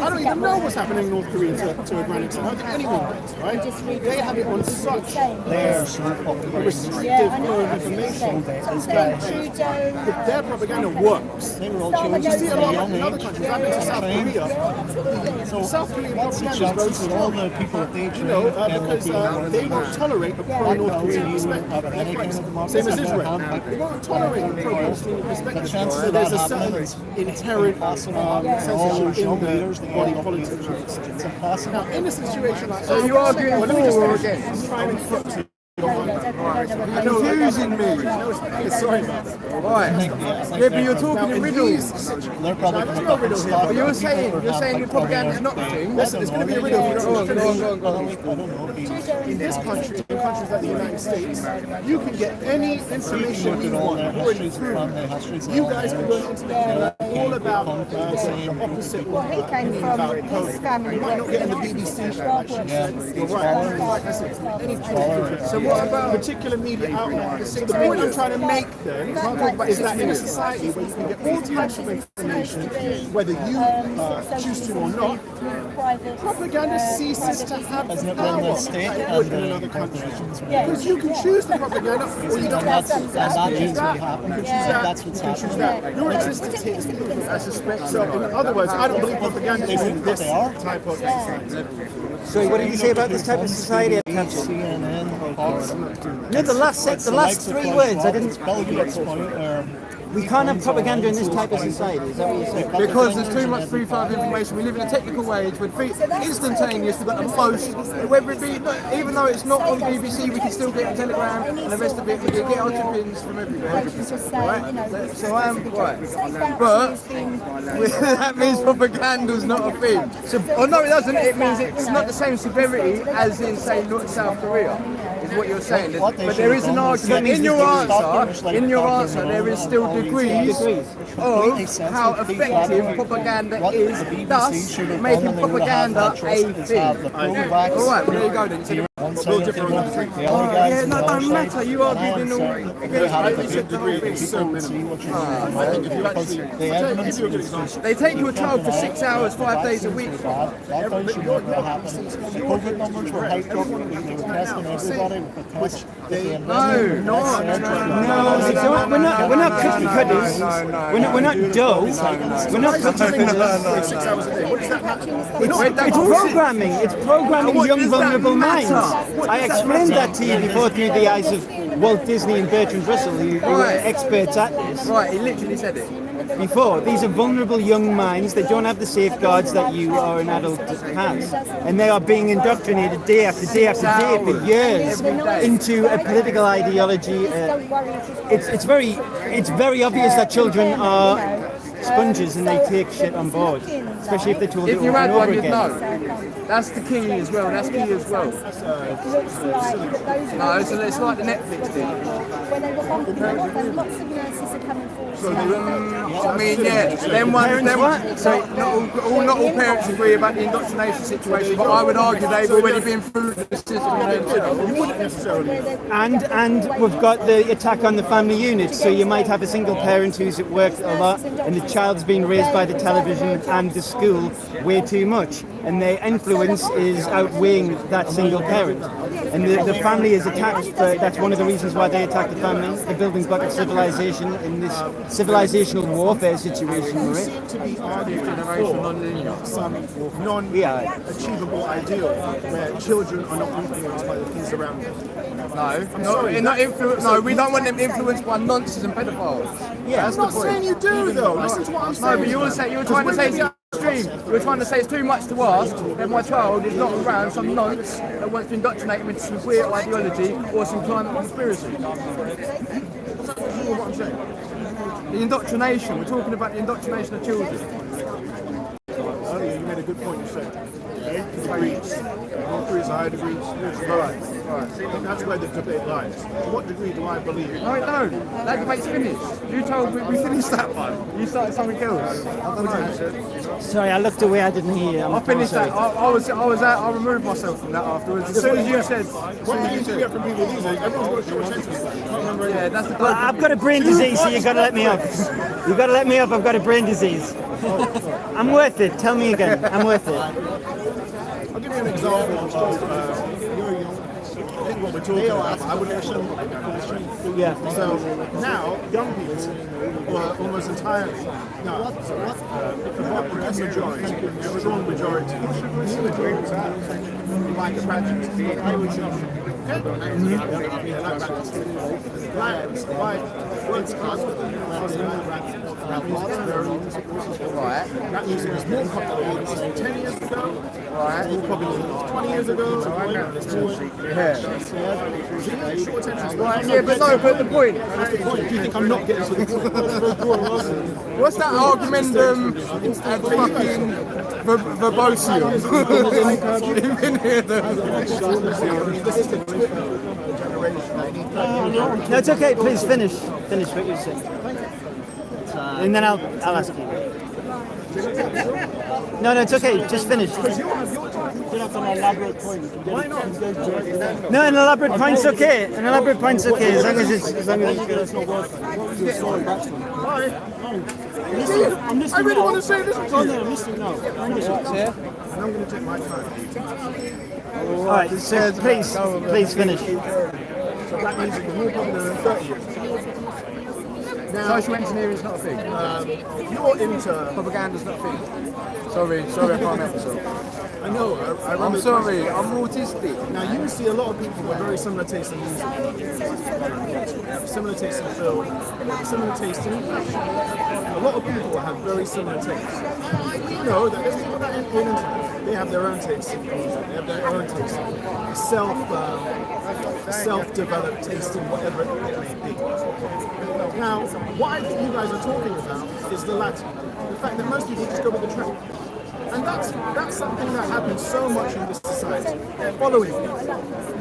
I don't even know what's happening in North Korea to a grand extent. I don't think anyone does, right? They have it on such a restrictive flow of information that their propaganda works. They were all But you chosen see a from a lot young in other age. countries. I've been to South Korea. So South Korean what's the propaganda is chances very that all strong. the people that they train Because they won't tolerate a pro-North Korean perspective. Same as Israel. They won't tolerate a pro-Palestinian perspective. So there's a certain inherent censorship in the body politics. it's impossible. Now, in a situation like So you arguing well, let me just for or finish. against? I'm trying to put to Confusing me. Sorry, man. Right. Yeah, but you're talking in riddles. They're probably from a different But stock. you're saying your propaganda is not the thing. Listen, it's going to be a riddle. I don't know. In this country, in countries like the United States, you can get any information you want. You guys can go on the internet and learn all about the opposite. Well, he came from his family. You might not get in the BBC. You're right. Like I said, So what about particular media outlets. The point I'm trying to make then is that in a society where you can get all types of information, whether you choose to or not, propaganda ceases to have Hasn't it been power the state like it and would in the another country. corporations? Because you can choose the propaganda or you don't have to. And that is what happened. That's what's happening. Your existence here, I suspect. So, in other words, I don't believe propaganda is in this type of society. Sorry, what did you say about this type of society? I can't see. CNN, No, the last three words I didn't. We can't have propaganda in this type of society. Is that what you're saying? because there's too much free flow of information. We live in a technical age with instantaneous. We've got the most, whether it be, even though it's not on BBC, we can still get it on Telegram and the rest of it. We can get our chippings from everywhere. Right? So right. But that means propaganda's not a thing. So, no, it doesn't. It means it's not the same severity as in, say, South Korea. Is what you're saying. But there is an argument in your answer. In your answer, there is still degrees of how effective propaganda is, thus making propaganda a thing. Alright, there you go then. Yeah, no, don't matter. You argued in all. They take your child for 6 hours, 5 days a week. COVID numbers were hyped up. They were testing everybody with the test. We're not cookie cutters. We're not dough. We're not cookie cutters. 6 hours a day. What does that matter? It's programming. It's programming young vulnerable minds. I explained that to you before through the eyes of Walt Disney and Bertrand Russell, who were experts at this. Right, he literally said it. Before, these are vulnerable young minds. They don't have the safeguards that you or an adult has, and they are being indoctrinated day after day after day for years into a political ideology. It's very obvious that children are sponges and they take shit on board, especially if they're told it If you over had and over one, you'd again. know. That's the key as well. That's key as well. No, it's like the Netflix thing. Lots of nurses are coming forward. I mean, yeah, them ones, so not all parents agree about the indoctrination situation, but I would argue they've already been through the system. And we've got the attack on the family unit. So you might have a single parent who's at work a lot, and the child's being raised by the television and the school way too much, and their influence is outweighing that single parent. And the family is attacked. That's one of the reasons why they attack the family. The building block of civilization in this civilizational warfare situation we're in. Seem to be arguing for some non-achievable ideal where children are not influenced by the things around them. No, we don't want them influenced by nonsense and pedophiles. Yeah, I'm not saying you do though. Listen to what I'm saying. No, but you're trying to say it's extreme. You're trying to say it's too much to ask that my child is not around some nonce that wants to indoctrinate him into some queer ideology or some climate conspiracy. What I'm saying. The indoctrination. We're talking about the indoctrination of children. Oh, yeah, you made a good point. You said. Degrees. All degrees, higher degrees. Right. That's where the debate lies. To what degree do I believe? No, it don't. That debate's finished. You told me we finished that one. You started something else. I don't know. Sorry, I looked away. I didn't hear. I finished that. I was out. I removed myself from that afterwards. As soon as you said. What do you get from people these days? Everyone's got a short attention span. Yeah, that's the. Well, I've got a brain disease, so you got to let me off. You got to let me off. I've got a brain disease. I'm worth it. Tell me again. I'm worth it. I'll give you an example of what we're talking about. I would assume. Yeah. So now, young people were almost entirely, a strong majority, like a graduate. I would Okay? Right. That music was more popular 10 years ago, Right. more popular 20 years ago. Yeah. Right, Yeah, but no, but the point. do you think I'm not getting to the What's that argumentum and fucking verbosium? Even hear them. No, it's okay. Please finish what you're saying, and then I'll ask you. No, it's okay. Just finish. Why not? No, an elaborate point's okay. An elaborate point's okay as long as it's I really want to say this to you. I'm listening now. And I'm going to take my time. all right. So please finish. So black music is more popular than 30 years ago. Now, Social engineering is not a thing. you're into... Propaganda's not a thing. Sorry, I can't help myself. I know, I I'm remember... sorry, I'm autistic. Now, you see a lot of people with very similar tastes in music, similar tastes in film, similar tastes in fashion. A lot of people have very similar tastes. You know that there's people that in internet, they have their own tastes in music, they have their own tastes in self-developed taste in whatever it may be. Now, what you guys are talking about is the latter. The fact that most people just go with the trend. And that's something that happens so much in this society. Following people.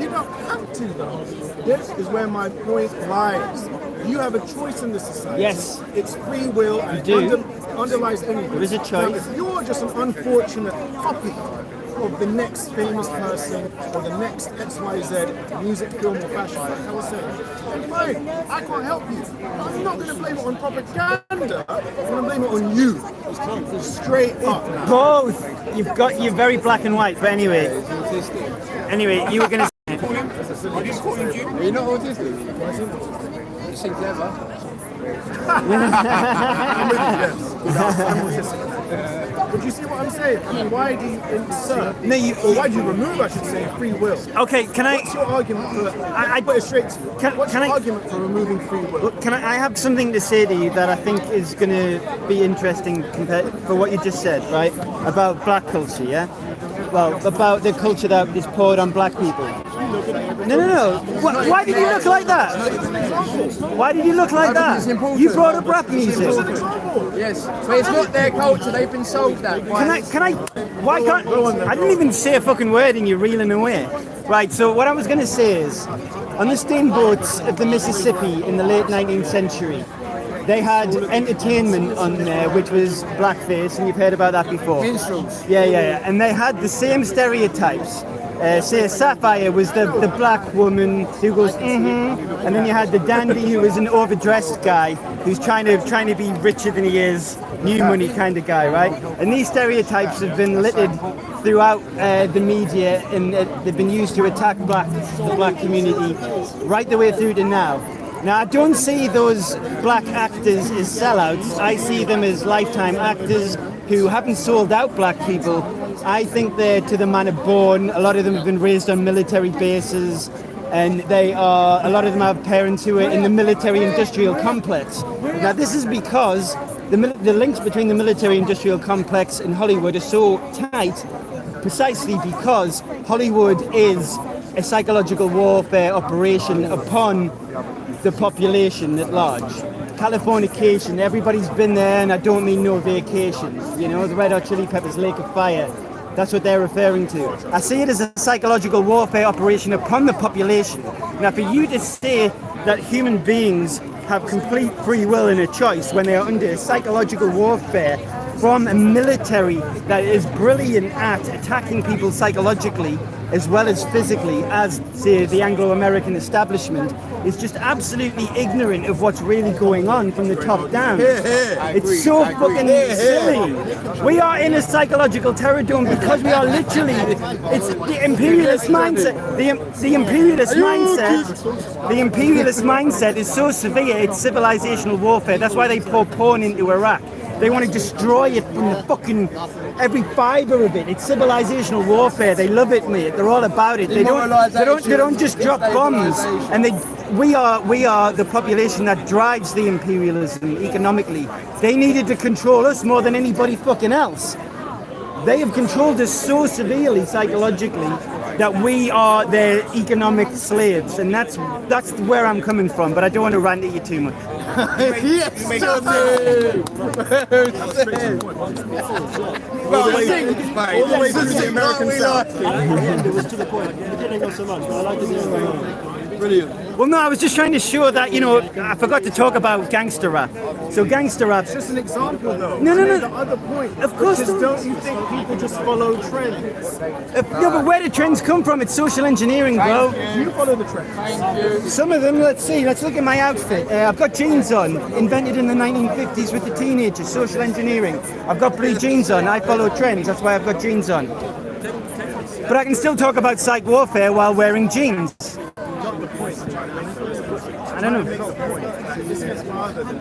You don't have to though. This is where my point lies. You have a choice in this society. Yes. It's free will and do. underlies anything. There is a choice. Now, if you're just an unfortunate copy of the next famous person or the next XYZ music, film or fashion, like I was saying, then fine, I can't help you. I'm not going to blame it on propaganda, I'm going to blame it on you. Straight up now. Both. You're very black and white. But anyway, you were gonna. Are you not autistic? You seem clever. But you see what I'm saying? I mean, why do you insert, or why do you remove, I should say, free will? Okay, can I? What's your argument for, I put it straight to you. What's your argument for removing free will? I have something to say to you that I think is going to be interesting compared for what you just said, right? About black culture, yeah? Well, about the culture that is poured on black people. No. Why did you look like that? Why did you look like that? You brought up rap music. Yes, but it's not their culture. They've been sold that. Why can't? I didn't even say a fucking word and you're reeling away. Right, so what I was going to say is, on the steamboats of the Mississippi in the late 19th century, they had entertainment on there which was blackface, and you've heard about that before. Minstrels. Yeah. And they had the same stereotypes. Say Sapphire was the black woman who goes and then you had the dandy who was an overdressed guy who's trying to be richer than he is, new money kind of guy, right? And these stereotypes have been littered throughout the media, and they've been used to attack the black community right the way through to now. Now, I don't see those black actors as sellouts. I see them as lifetime actors who haven't sold out black people. I think they're to the manner born. A lot of them have been raised on military bases, and a lot of them have parents who are in the military-industrial complex. Now, this is because the links between the military-industrial complex and Hollywood are so tight, precisely because Hollywood is a psychological warfare operation upon the population at large. Californication, everybody's been there, and I don't mean no vacation. You know, the Red Hot Chili Peppers, Lake of Fire, that's what they're referring to. I see it as a psychological warfare operation upon the population. Now, for you to say that human beings have complete free will and a choice when they are under psychological warfare from a military that is brilliant at attacking people psychologically as well as physically, as, say, the Anglo-American establishment, is just absolutely ignorant of what's really going on from the top down. It's so fucking silly. We are in a psychological terror dome because we are literally, it's the imperialist mindset. The imperialist mindset is so severe, it's civilizational warfare. That's why they pour porn into Iraq. They want to destroy it from the fucking every fibre of it. It's civilizational warfare. They love it, mate. They're all about it. They don't just drop bombs. And we are the population that drives the imperialism economically. They needed to control us more than anybody fucking else. They have controlled us so severely psychologically that we are their economic slaves, and that's where I'm coming from. But I don't want to rant at you too much. All the way through the American South. It was to the point. I didn't go so much, but I like to do Brilliant. Well, no, I was just trying to show that, you know, I forgot to talk about gangster rap. So gangster rap... It's just an example, though. No. The other point. Of course Because don't you think people just follow trends? No, but where do trends come from? It's social engineering, bro. You follow the trends. Some of them, let's see, let's look at my outfit. I've got jeans on, invented in the 1950s with the teenagers, social engineering. I've got blue jeans on, I follow trends, that's why I've got jeans on. But I can still talk about psych warfare while wearing jeans. I don't know. This is rather than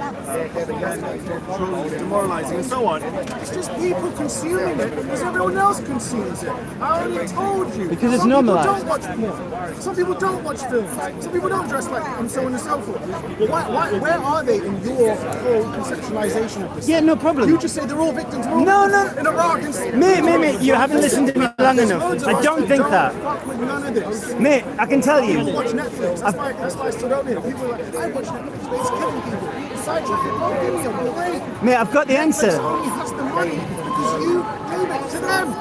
demoralizing and so on. It's just people consuming it because everyone else consumes it. I already told you. Because it's some normalized. People don't watch porn. Some people don't watch films. Some people don't dress like and so on and so forth. Well, where are they in your whole conceptualization of this? Yeah, no problem. You just say they're all victims. No. In Iraq and Mate, you haven't listened to me long enough. I don't think that. Fuck with none of this. Mate, I can tell you. People watch Netflix. That's why I stood out here. People are like, I watch Netflix, but it's killing people. It's sidetracking. Oh, give me a break. Mate, I've got the answer. Netflix only has the money because you gave it to them.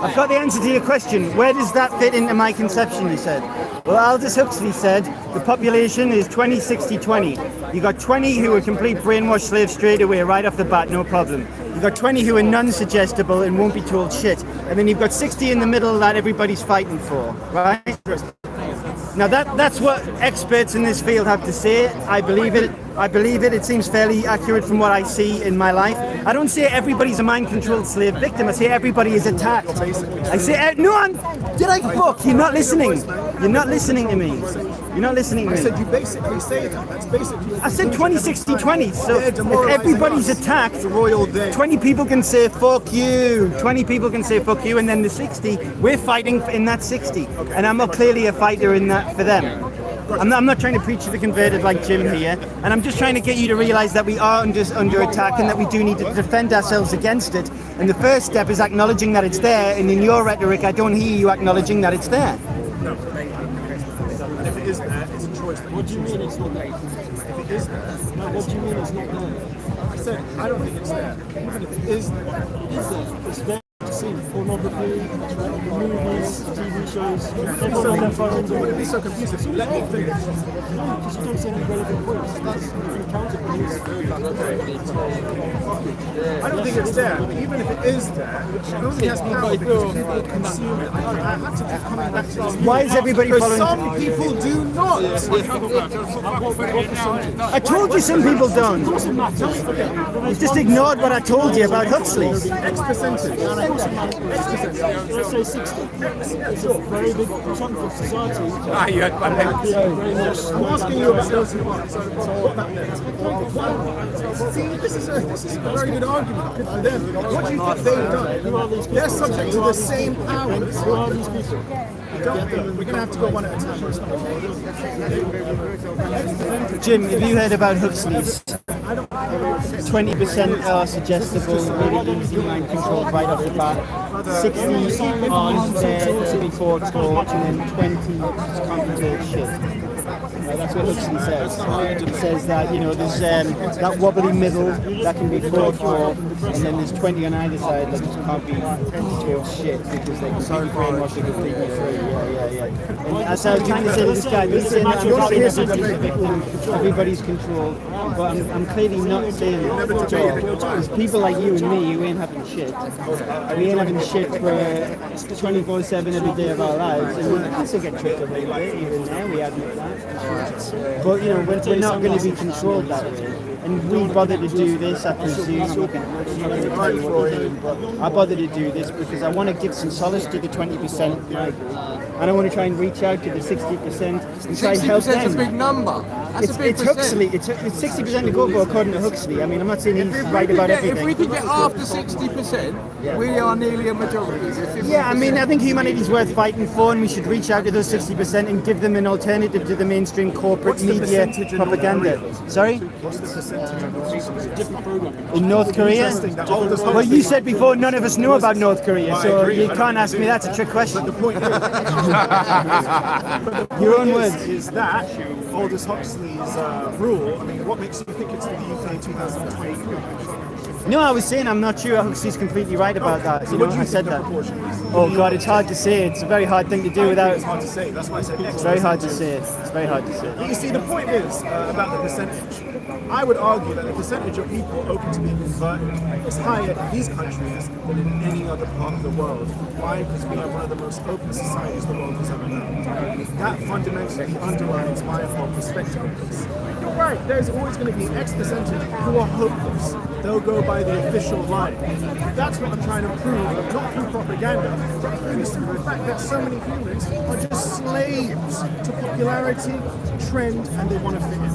I've got the answer to your question. Where does that fit into my conception, you said? Well, Aldous Huxley said the population is 20, 60, 20. You got 20 who are complete brainwashed slaves straight away, right off the bat, no problem. You've got 20 who are non-suggestible and won't be told shit. And then you've got 60 in the middle that everybody's fighting for, right? Now that's what experts in this field have to say. I believe it. It seems fairly accurate from what I see in my life. I don't say everybody's a mind-controlled slave victim. I say everybody is attacked. I say did I fuck? You're not listening. You're not listening to me. You're not listening to me. I said you basically say that. That's basically. I said 20, 60, 20. So if everybody's attacked, it's a royal day. 20 people can say fuck you. 20 people can say fuck you, and then the 60, we're fighting in that 60. Okay. And I'm not clearly a fighter in that for them. I'm not trying to preach to the converted like Jim here, and I'm just trying to get you to realise that we are under attack and that we do need to defend ourselves against it. And the first step is acknowledging that it's there, and in your rhetoric, I don't hear you acknowledging that it's there. No. And if it is there, it's a choice. What do you mean it's not there? If it is there, No, what do you mean it's not there? I said I don't think it's there. Even if it is there, Is there? It's there to see pornography, movies, TV shows, everyone on their phones. would it be so confusing if you let me finish? Because you don't say any relevant points. That's I don't think it's there. Even if it is there, it only has power because people consume it. I had to keep coming back to this. Why is everybody Because following? some people do not. I told you some people don't. You just ignored what I told you about Huxley. X percentage. let's say 60. It's a very big chunk of society. I'm asking you about those who aren't. So what about them? See, this is a very good argument for them. What do you think they've done? They're subject to the same powers. Who are these people? We're going to have to go one at a time. Jim, have you heard about Huxley's? 20% are suggestible, really easy mind control right off the bat. 60 aren't there to be fought for, and then 20 just can't control shit. That's what Huxley says. He says that, you know, there's that wobbly middle that can be fought for, and then there's 20 on either side that just can't be taught shit because they can be brainwashed and completely free. Yeah. And as I was trying to say to this guy, he's saying that I'm not saying everybody's a victim, everybody's controlled, but I'm clearly not saying it at all. There's people like you and me who ain't having shit. We ain't having shit for 24/7 every day of our lives, and we can still get tricked a little bit, even there, we admit that. But, you know, we're not going to be controlled that way. And we bother to do this, I presume, I'm not going to tell you what we're doing, but I bother to do this because I want to give some solace to the 20%, and I want to try and reach out to the 60% and try and help them. 60% is a big number. That's a big it's Huxley. It's 60% to go for according to Huxley. I mean, I'm not saying he's right about everything. If we could get after 60%, we are nearly a majority. Yeah, I mean, I think humanity's worth fighting for, and we should reach out to those 60% and give them an alternative to the mainstream corporate media propaganda. Sorry? What's the percentage of different programming? In North Korea? Well, you said before none of us knew about North Korea, so you can't ask me. That's a trick question. The point Your own words. is that Aldous Huxley's rule. I mean, what makes you think it's the UK 2023? No, I was saying I'm not sure Huxley's completely right about that. You know, I said that. Oh God, it's hard to say. It's a very hard thing to do without. It's hard to say. That's why I said It's very hard to say. It's very hard to say. But you see, the point is about the percentage. I would argue that the percentage of people open to being converted is higher in these countries than in any other part of the world. Why? Because we have one of the most open societies the world has ever known. That fundamentally underlines my whole perspective of this. You're right, there's always going to be X percentage who are hopeless. They'll go by the official line. That's what I'm trying to prove, not through propaganda, but through the simple fact that so many humans are just slaves to popularity, trend, and they want to fit in.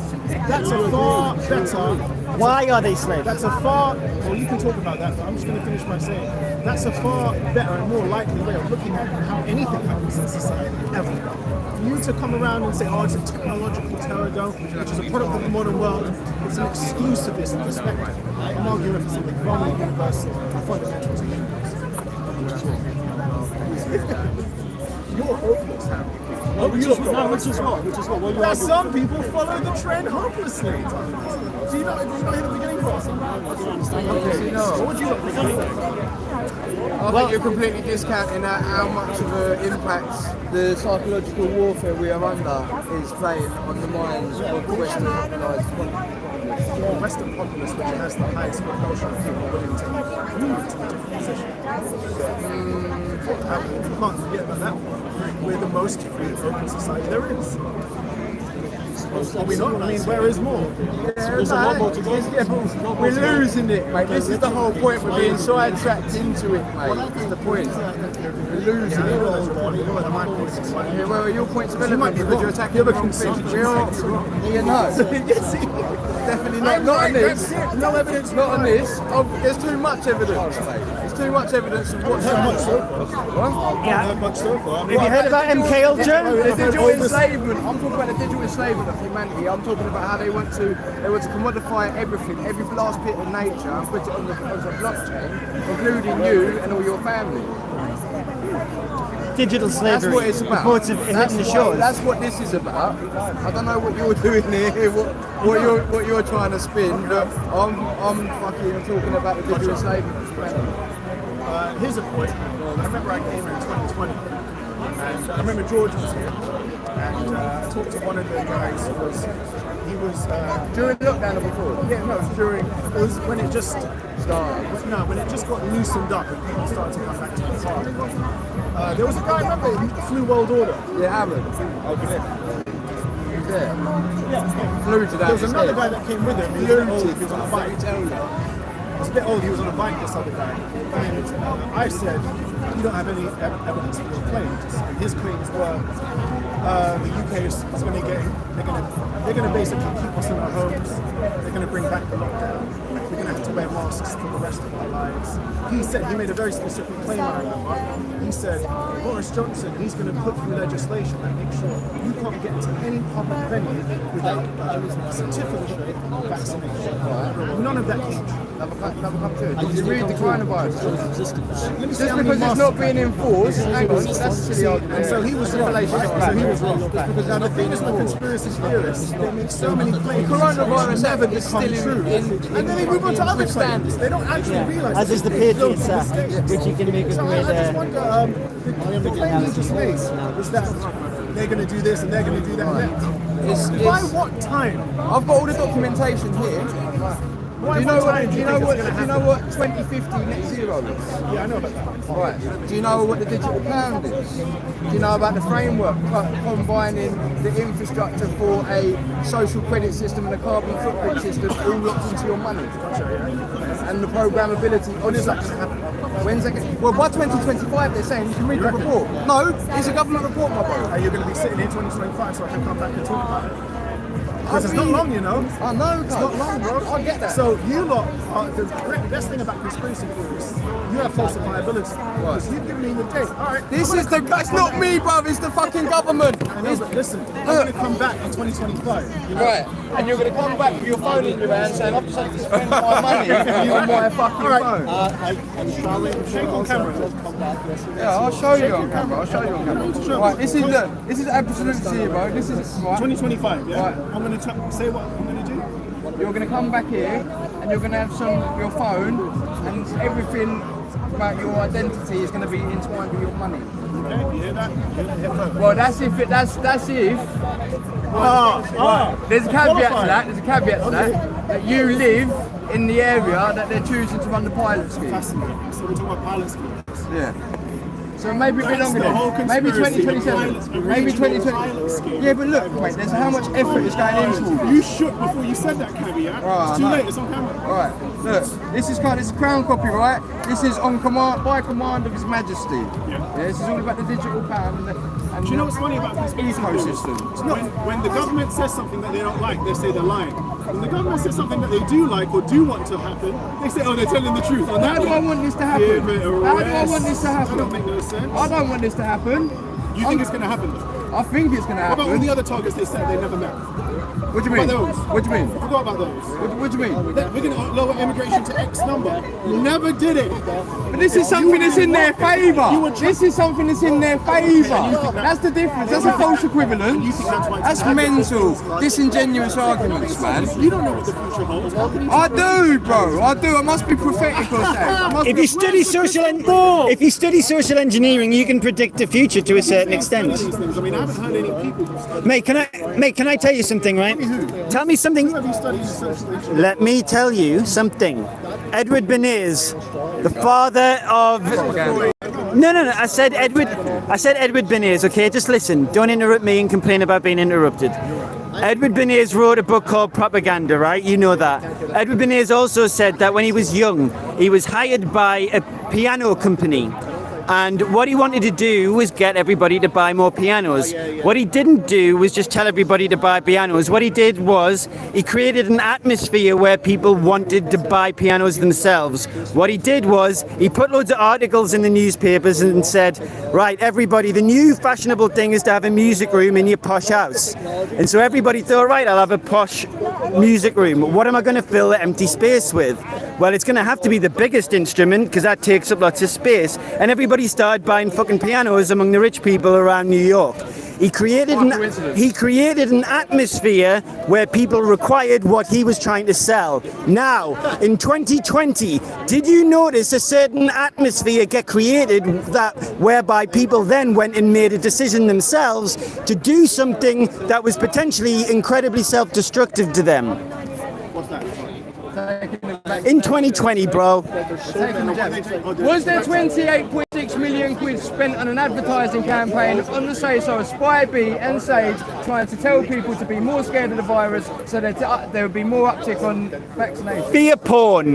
That's a far better. Why are they slaves? That's a far. Well, you can talk about that, but I'm just going to finish by saying that's a far better and more likely way of looking at how anything happens in society ever. For you to come around and say, oh, it's a technological terror, which is a product of the modern world, it's an exclusivist perspective. I'm arguing for something far more universal and fundamental to humans. You're hopeless, Harry. Which is what? What you That some people follow the trend hopelessly. Do you not hear the beginning part? Okay, no. What would you look for? I think you're completely discounting how much of an impact the psychological warfare we are under is playing on the minds of the Western populace. Western populace, which has the highest proportion of people willing to move to a different position. You can't forget about that one. We're the most free open society there is. Are we not? I mean, where is more? We're losing it, mate. This is the whole point. We're being sidetracked into it, mate. That's the point. We're losing it. Yeah, well, your point's relevant because you're attacking the wrong thing. You're not. Definitely not. Not on this. No evidence. Not on this. There's too much evidence, mate. There's too much evidence of what's happening. Have you heard about MK Ultra? The digital enslavement. I'm talking about the digital enslavement of humanity. I'm talking about how they want to commodify everything, every last bit of nature, and put it on the blockchain, including you and all your family. Digital slavery. That's what it's about. Reports of hitting the shores. That's what this is about. I don't know what you're doing here, what you're trying to spin, but I'm fucking talking about the digital enslavement. Here's a point. I remember I came here in 2020, and I remember George was here, and I talked to one of the guys who was During lockdown or before? Yeah, no, it was when it just started. No, when it just got loosened up and people started to come back to the park. There was a guy, remember, he flew World Order. Yeah, Aaron. Over there. Yeah. Flew to that. There was another guy that came with him. He was on a bike. He was a bit old, he was on a bike, this other guy. And I said, you don't have any evidence for your claims. And his claims were, the UK is going to get, they're going to basically keep us in our homes. They're going to bring back the lockdown. We're going to have to wear masks for the rest of our lives. He said, he made a very specific claim, I remember. He said, Boris Johnson, he's going to put through legislation and make sure you can't get into any public venue without certificate of vaccination. None of that came true. Did you read the coronavirus? Just because it's not being enforced, hang on, that's a silly argument. And so he was wrong. Now the thing is with conspiracy theorists, they make so many claims. Coronavirus never become still true. And then they move on to other claims. They don't actually realise. As is the Patriots Act, which you can make a So great. I just wonder, the claim he just made was that they're going to do this and they're going to do that next. By what time? I've got all the documentation here. Do you know what 2050 net zero is? Yeah, I know about that. Right. Do you know what the digital pound is? Do you know about the framework combining the infrastructure for a social credit system and a carbon footprint system all locked into your money? And the programmability. When is that going to happen? When's that going to? Well, by 2025 they're saying you can read the report. No, it's a government report, my bro. Are you going to be sitting here 2025 so I can come back and talk about it? Because it's not long, you know. I know, It's not long, bro. I get that. So you lot, the best thing about conspiracy theories, you have falsifiability. Because you've given me the date. All right. That's not me, bruv. It's the fucking government. I know, but listen, I'm going to come back in 2025. You know? Right, and you're going to come back with your phone in your hand saying, I've decided to spend my money on my fucking phone. Shake on camera. Yeah, I'll show you on camera. I'll show you on camera. Right, this is absolutely here, bro. This is right. 2025, yeah? Right. I'm going to say what I'm going to do. You're going to come back here and you're going to have your phone and everything about your identity is going to be entwined with your money. Okay, you hear that? Well, that's if. There's a caveat to that. That you live in the area that they're choosing to run the pilot scheme. Fascinating. So we're talking about pilot schemes. Yeah. So maybe a bit That's longer the whole then. Maybe conspiracy, 2027. Maybe 2020. Yeah, but look, wait, there's how much effort is going into all You this. shook before you said that caveat. Right, It's too I know. late, it's on camera. Alright, look, this is crown copyright. This is on command, by command of His Majesty. Yeah, this is all about the digital pound and Do you know what's funny about conspiracy theories? ecosystem. It's not, when the government says something that they don't like, they say they're lying. When the government says something that they do like or do want to happen, they say, oh, they're telling the truth. On How do I want this to happen? How do I want this to happen? That don't make no sense. I don't want this to happen. You think it's going to happen though? I think it's going to What about all happen. the other targets they said they never met? What do you mean? What about those? What do you mean? Forgot about those. What do you mean? We're going to lower immigration to X number. You never did it. But this is something that's in their favour. This is something that's in their favour. That's the difference. That's a false equivalent. That's mental, disingenuous arguments, man. You don't know what the future holds. How can you I do, bro. I do. I must be prophetic or something. If you study social engineering, you can predict the future to a certain extent. these things? I mean, I haven't heard any people who study. Mate, can I tell you something, right? Tell me something. Who have you studied social engineering? Let me tell you something. Edward Bernays, the father of... No. I said Edward Bernays, okay? Just listen. Don't interrupt me and complain about being interrupted. Edward Bernays wrote a book called Propaganda, right? You know that. Edward Bernays also said that when he was young, he was hired by a piano company. And what he wanted to do was get everybody to buy more pianos. What he didn't do was just tell everybody to buy pianos. What he did was he created an atmosphere where people wanted to buy pianos themselves. What he did was he put loads of articles in the newspapers and said, right, everybody, the new fashionable thing is to have a music room in your posh house. And so everybody thought, right, I'll have a posh music room. What am I going to fill the empty space with? Well, it's going to have to be the biggest instrument because that takes up lots of space. And everybody started buying fucking pianos among the rich people around New York. He created an atmosphere where people required what he was trying to sell. Now, in 2020, did you notice a certain atmosphere get created that whereby people then went and made a decision themselves to do something that was potentially incredibly self-destructive to them? In 2020, bro. Was there 28.6 million quid spent on an advertising campaign on the say-so of Spy B and Sage trying to tell people to be more scared of the virus so that there would be more uptick on vaccination? Fear porn.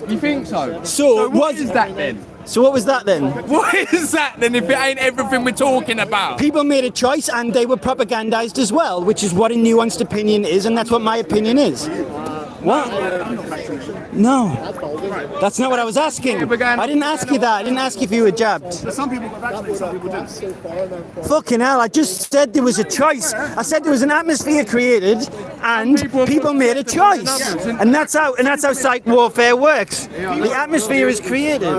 You think so? So what is that then? So what was that then? What is that then if it ain't everything we're talking about? People made a choice and they were propagandized as well, which is what a nuanced opinion is, and that's what my opinion is. What? No. That's not what I was asking. I didn't ask you that. I didn't ask if you were jabbed. Some people got vaccinated, some people didn't. Fucking hell, I just said there was a choice. I said there was an atmosphere created and people made a choice. And that's how psych warfare works. The atmosphere is created.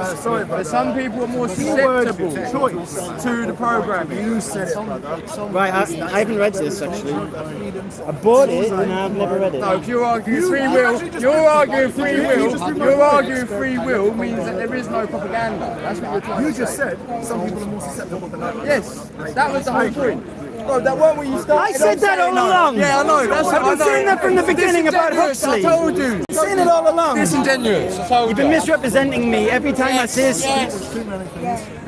But some people are more susceptible to the program. You said it, brother. Right, I haven't read this actually. I bought it and I've never read it. No, if you're arguing free will, you're arguing free will means that there is no propaganda. That's what you're trying to say. You just said some people are more susceptible than others. Yes, that was the whole point. Bro, that one where you started. I said that all along. Yeah, I know. That's I've been saying that from the beginning about Huxley. I told you. I've been saying it all along. Disingenuous. I told You've been misrepresenting me every time I say You're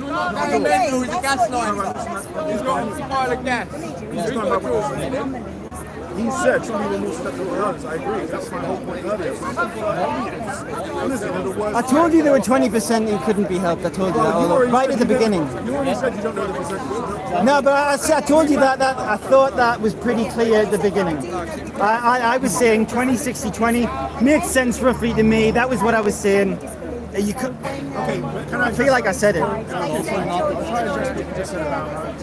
not governmental, he's a gas lighter. He's got a pile of gas. he said truly the most acceptable to others. I agree. That's my whole point earlier. Honestly, they're the worst. I told you there were 20% who couldn't be helped. I told you that all right at the beginning. You already said you don't know the percentage. No, but I told you that I thought that was pretty clear at the beginning. I was saying 20, 60, 20 makes sense roughly to me. That was what I was saying. You could, Okay, but can I feel like I said it. I'll try to address what you just said about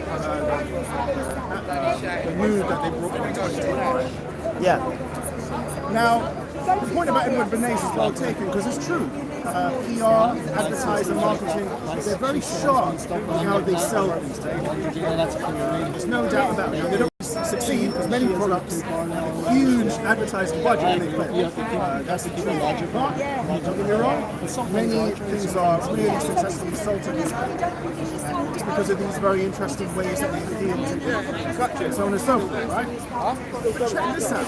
the mood that they brought in 2025. Yeah. Now, the point about Edward Bernays is well taken because it's true. PR, advertising, marketing, they're very sharp in how they sell things. There's no doubt about it. They don't succeed because many products, huge advertising budget and they fail. That's the true logic. But, don't get me wrong, many things are really successfully sold to you. It's because of these very interesting ways that they appeal to so on and so forth, right? Check this out.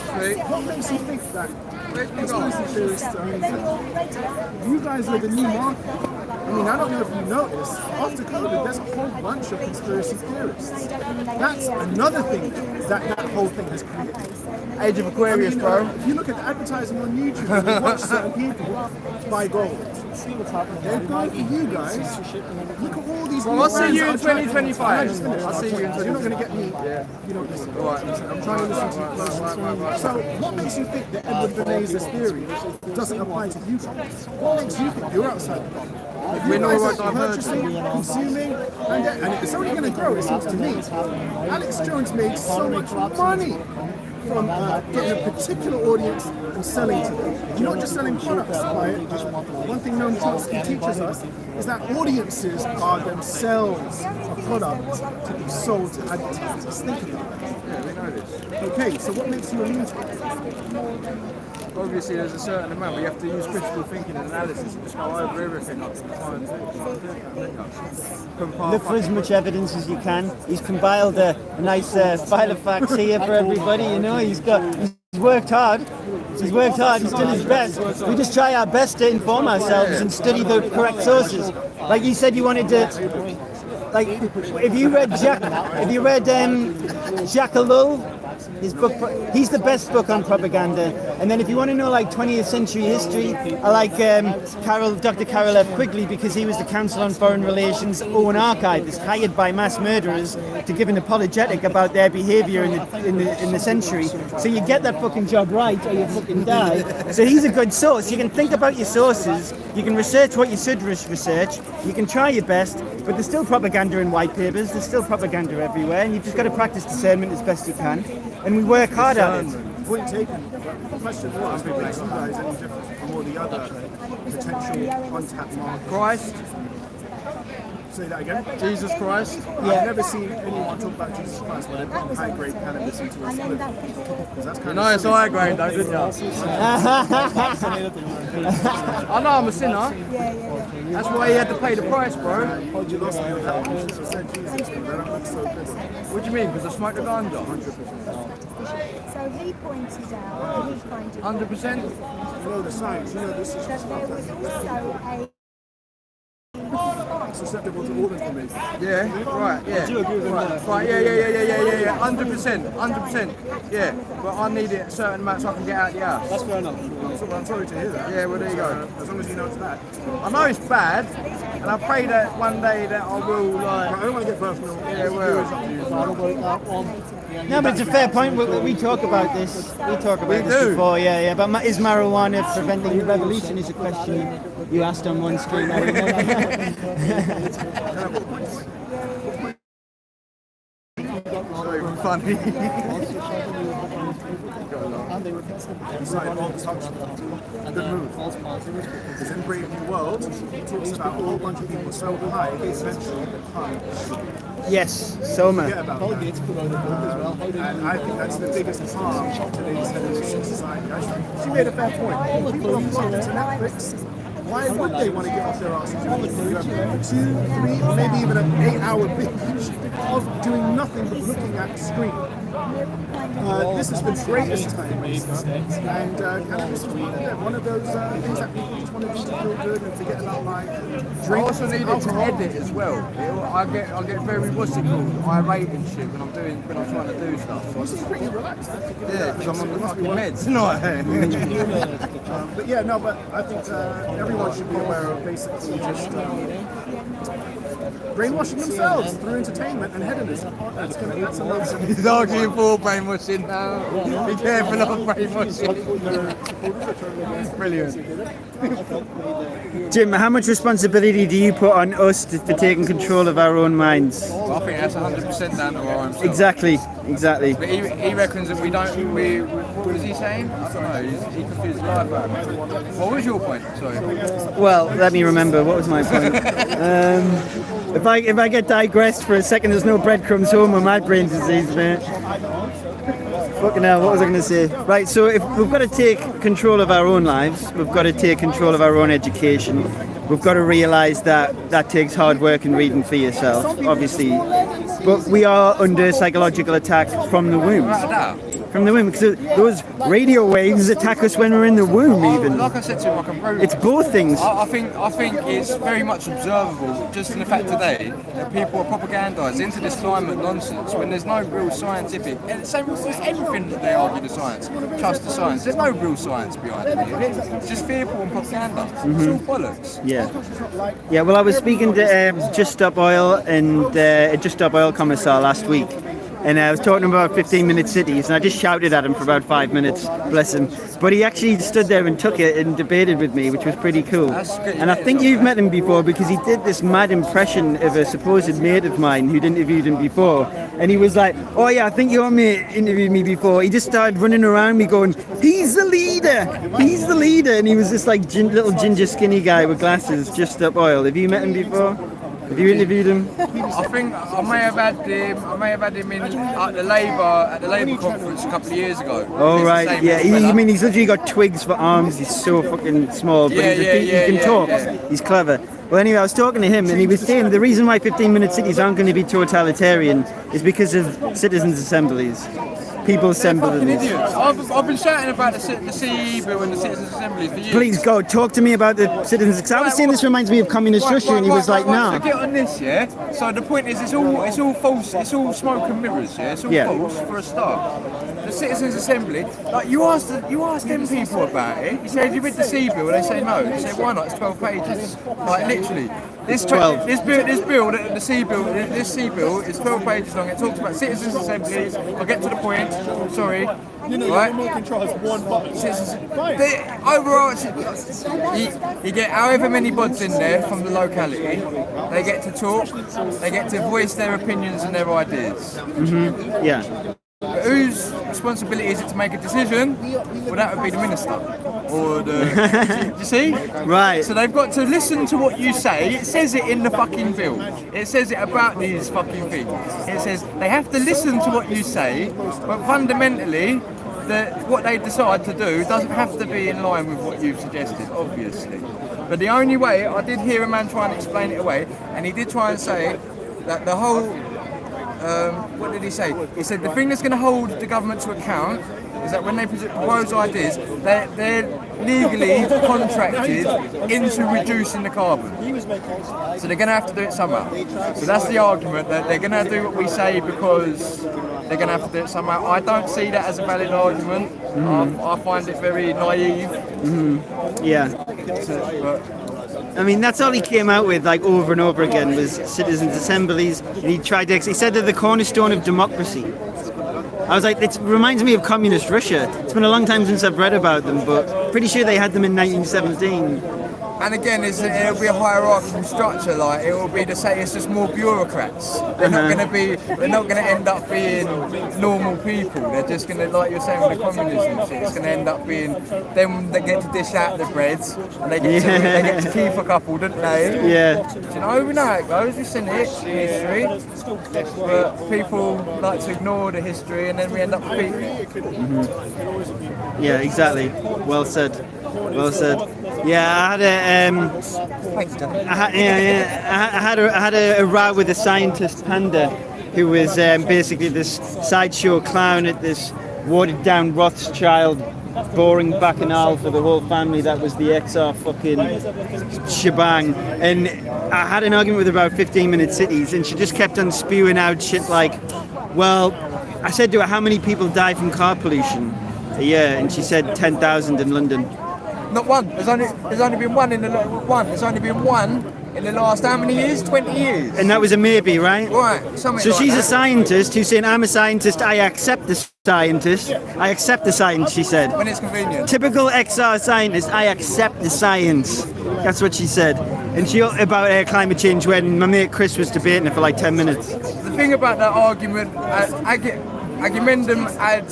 What makes you think that conspiracy theorists you guys are the new market? I mean, I don't know if you noticed, after COVID, there's a whole bunch of conspiracy theorists. That's another thing that whole thing has created. Age of Aquarius, bro. If you look at the advertising on YouTube, and you watch certain people buy gold. They're going for you guys. Look at all these. Well, I'll see you in 2025. I'll see you in 2025. You're not going to get me. You don't listen. I'm trying to listen to you closely. So, what makes you think that Edward Bernays' theory doesn't apply to you guys? What makes you think you're outside the box? If you guys are purchasing, consuming, and it's only going to grow, it seems to me. Alex Jones made so much money from getting a particular audience and selling to them. You're not just selling products, right? One thing Noam Chomsky teaches us is that audiences are themselves a product to be sold to advertisers. Think about that. Yeah, we know this. Okay, so what makes you immune to it? Obviously, there's a certain amount, but you have to use critical thinking and analysis and just go over everything up to try and Look for as much evidence as you can. He's compiled a nice file of facts here for everybody. You know, he's worked hard. He's worked hard. He's done his best. We just try our best to inform ourselves and study the correct sources. Like you said, you wanted to. Like, if you read Jacques Ellul, his book, he's the best book on propaganda. And then if you want to know like 20th century history, I like Dr. Carol F. Quigley because he was the Council on Foreign Relations own archivist, hired by mass murderers to give an apologetic about their behaviour in the century. So you get that fucking job right or you fucking die. So he's a good source. You can think about your sources, you can research what you should research, you can try your best, but there's still propaganda in white papers, there's still propaganda everywhere, and you've just got to practice discernment as best you can. And we work hard at it. Point taken. The question was, what makes you guys any different from all the other potential contact markets? Christ. Say that again? Jesus Christ. I've never seen anyone talk about Jesus Christ when they put high-grade cannabis into a split. That's kind it's high grade though, didn't you? I know I'm a sinner. That's why he had to pay the price, bro. You lost me on that one. You should have said Jesus, but that don't look so good. What do you mean? Because I smoked the ganja? So he pointed out, 100%? You know the science, you know this is that stuff there was that's also susceptible to all information. Yeah, right, yeah. Right, yeah. 100%. Yeah, but I need it a certain amount so I can get out the house. That's fair enough. I'm sorry to hear that. Yeah, well, there you go. As long as you know it's bad. I know it's bad, and I pray that one day that I will, like... I don't want to get personal. Yeah, well... No, but it's a fair point. We talk about this. We talk about this before, yeah. But is marijuana preventing the revolution is a question you asked on one stream. I remember. Funny. Inside all touch. Good move. Because in Brave New World, it talks about a whole bunch of people so high, they eventually become. Yes, so much. And I think that's the biggest harm of today's heterodox society. She made a fair point. People are flocking to Netflix. Why would they want to get off their asses? You have 2, 3, or maybe even an 8-hour binge of doing nothing but looking at the screen. This has been great entertainment stuff, and cannabis is one of those things that people just want to do to feel good and forget about like I drinks also and need it to alcohol. edit as well. I get very what's it called? Irate and shit when I'm trying to do stuff. So This is pretty relaxed. yeah, because I'm on the fucking meds. No. But yeah, no, but I think everyone should be aware of basically just brainwashing themselves through entertainment and hedonism. That's enough. He's arguing for brainwashing now. Be careful of brainwashing. Brilliant. Jim, how much responsibility do you put on us for taking control of our own minds? Well, I think that's 100% down to our own self. Exactly. But he reckons that we don't. What was he saying? I don't know. He confused the life out of me. What was your point? Sorry. Well, let me remember. What was my point? If I get digressed for a second, there's no breadcrumbs home with my brain disease, man. Fucking hell, what was I going to say? Right, so if we've got to take control of our own lives, we've got to take control of our own education, we've got to realise that that takes hard work and reading for yourself, obviously. But we are under psychological attack from the womb. From the womb, because those radio waves attack us when we're in the womb, even. Like I said to him, I can prove It's both things. I think it's very much observable, just in the fact today, that people are propagandised into this climate nonsense when there's no real scientific. And the same with everything that they argue the science. Trust the science. There's no real science behind it. It's just fearful and propaganda. It's all bollocks. Yeah. Yeah, well, I was speaking to Just Stop Oil and Just Stop Oil Commissar last week. And I was talking about 15-minute cities, and I just shouted at him for about 5 minutes, bless him. But he actually stood there and took it and debated with me, which was pretty cool. And I think you've met him before because he did this mad impression of a supposed mate of mine who'd interviewed him before. And he was like, oh yeah, I think your mate interviewed me before. He just started running around me going, he's the leader, he's the leader. And he was this like little ginger skinny guy with glasses, Just Stop Oil. Have you met him before? Have you interviewed him? I think I may have had him in at the Labour conference a couple of years ago. Oh right, yeah. I mean, he's literally got twigs for arms. He's so fucking small, but he can talk. Yeah. He's clever. Well, anyway, I was talking to him, and he was saying the reason why 15-minute cities aren't going to be totalitarian is because of citizens' assemblies. People's assemblies. I've been shouting about the CE bill and the citizens' assemblies for years. Please go talk to me about the citizens. Because I was saying this reminds me of communist Russia, and he was like, "No." So get on this, yeah. So the point is, it's all false. It's all smoke and mirrors, yeah. It's all false for a start. The citizens' assembly, like you ask them people about it. You say, "Have you read the CE bill?" They say no. You say, "Why not? It's 12 pages." Like literally, this bill, the CE bill, this CE bill is 12 pages long. It talks about citizens' assemblies. I'll get to the point. Sorry. Right? Remote control has one button. Overall, you get however many bods in there from the locality. They get to talk. They get to voice their opinions and their ideas. Mm-hmm. Yeah. But whose responsibility is it to make a decision? Well, that would be the minister. Or the... you see? Right. So they've got to listen to what you say. It says it in the fucking bill. It says it about these fucking things. It says they have to listen to what you say, but fundamentally, what they decide to do doesn't have to be in line with what you've suggested, obviously. But the only way, I did hear a man try and explain it away, and he did try and say that the whole... what did he say? He said the thing that's going to hold the government to account is that when they propose ideas, they're legally contracted into reducing the carbon. So they're going to have to do it somehow. So that's the argument, that they're going to do what we say because they're going to have to do it somehow. I don't see that as a valid argument. I find it very naive. Yeah. I mean, that's all he came out with, like, over and over again, was citizens' assemblies. And he said they're the cornerstone of democracy. I was like, it reminds me of communist Russia. It's been a long time since I've read about them, but pretty sure they had them in 1917. And again, it'll be a hierarchical structure. Like it will be to say it's just more bureaucrats. They're not going to be. They're not going to end up being normal people. They're just going to, like you're saying with the communism shit, it's going to end up being them that get to dish out the breads and they get to keep a couple, don't they? Yeah. Do you know, we know how it goes. We've seen it in history, but people like to ignore the history and then we end up repeating it. Mm-hmm. Yeah, exactly. Well said. Well said. Yeah, I had a row with a scientist Panda who was basically this sideshow clown at this watered-down Rothschild boring bacchanal for the whole family. That was the XR fucking shebang. And I had an argument with her about 15-minute cities, and she just kept on spewing out shit like, well, I said to her, how many people die from car pollution a year? And she said 10,000 in London. Not one. There's only been one in the There's only been one in the last how many years? 20 years. And that was a maybe, right? Right. So Like she's that. a scientist who's saying, I'm a scientist, I accept the scientist. I accept the science, she said. When it's convenient. Typical XR scientist, I accept the science. That's what she said. And she about climate change when my mate Chris was debating it for like 10 minutes. The thing about that argument, argumentum ad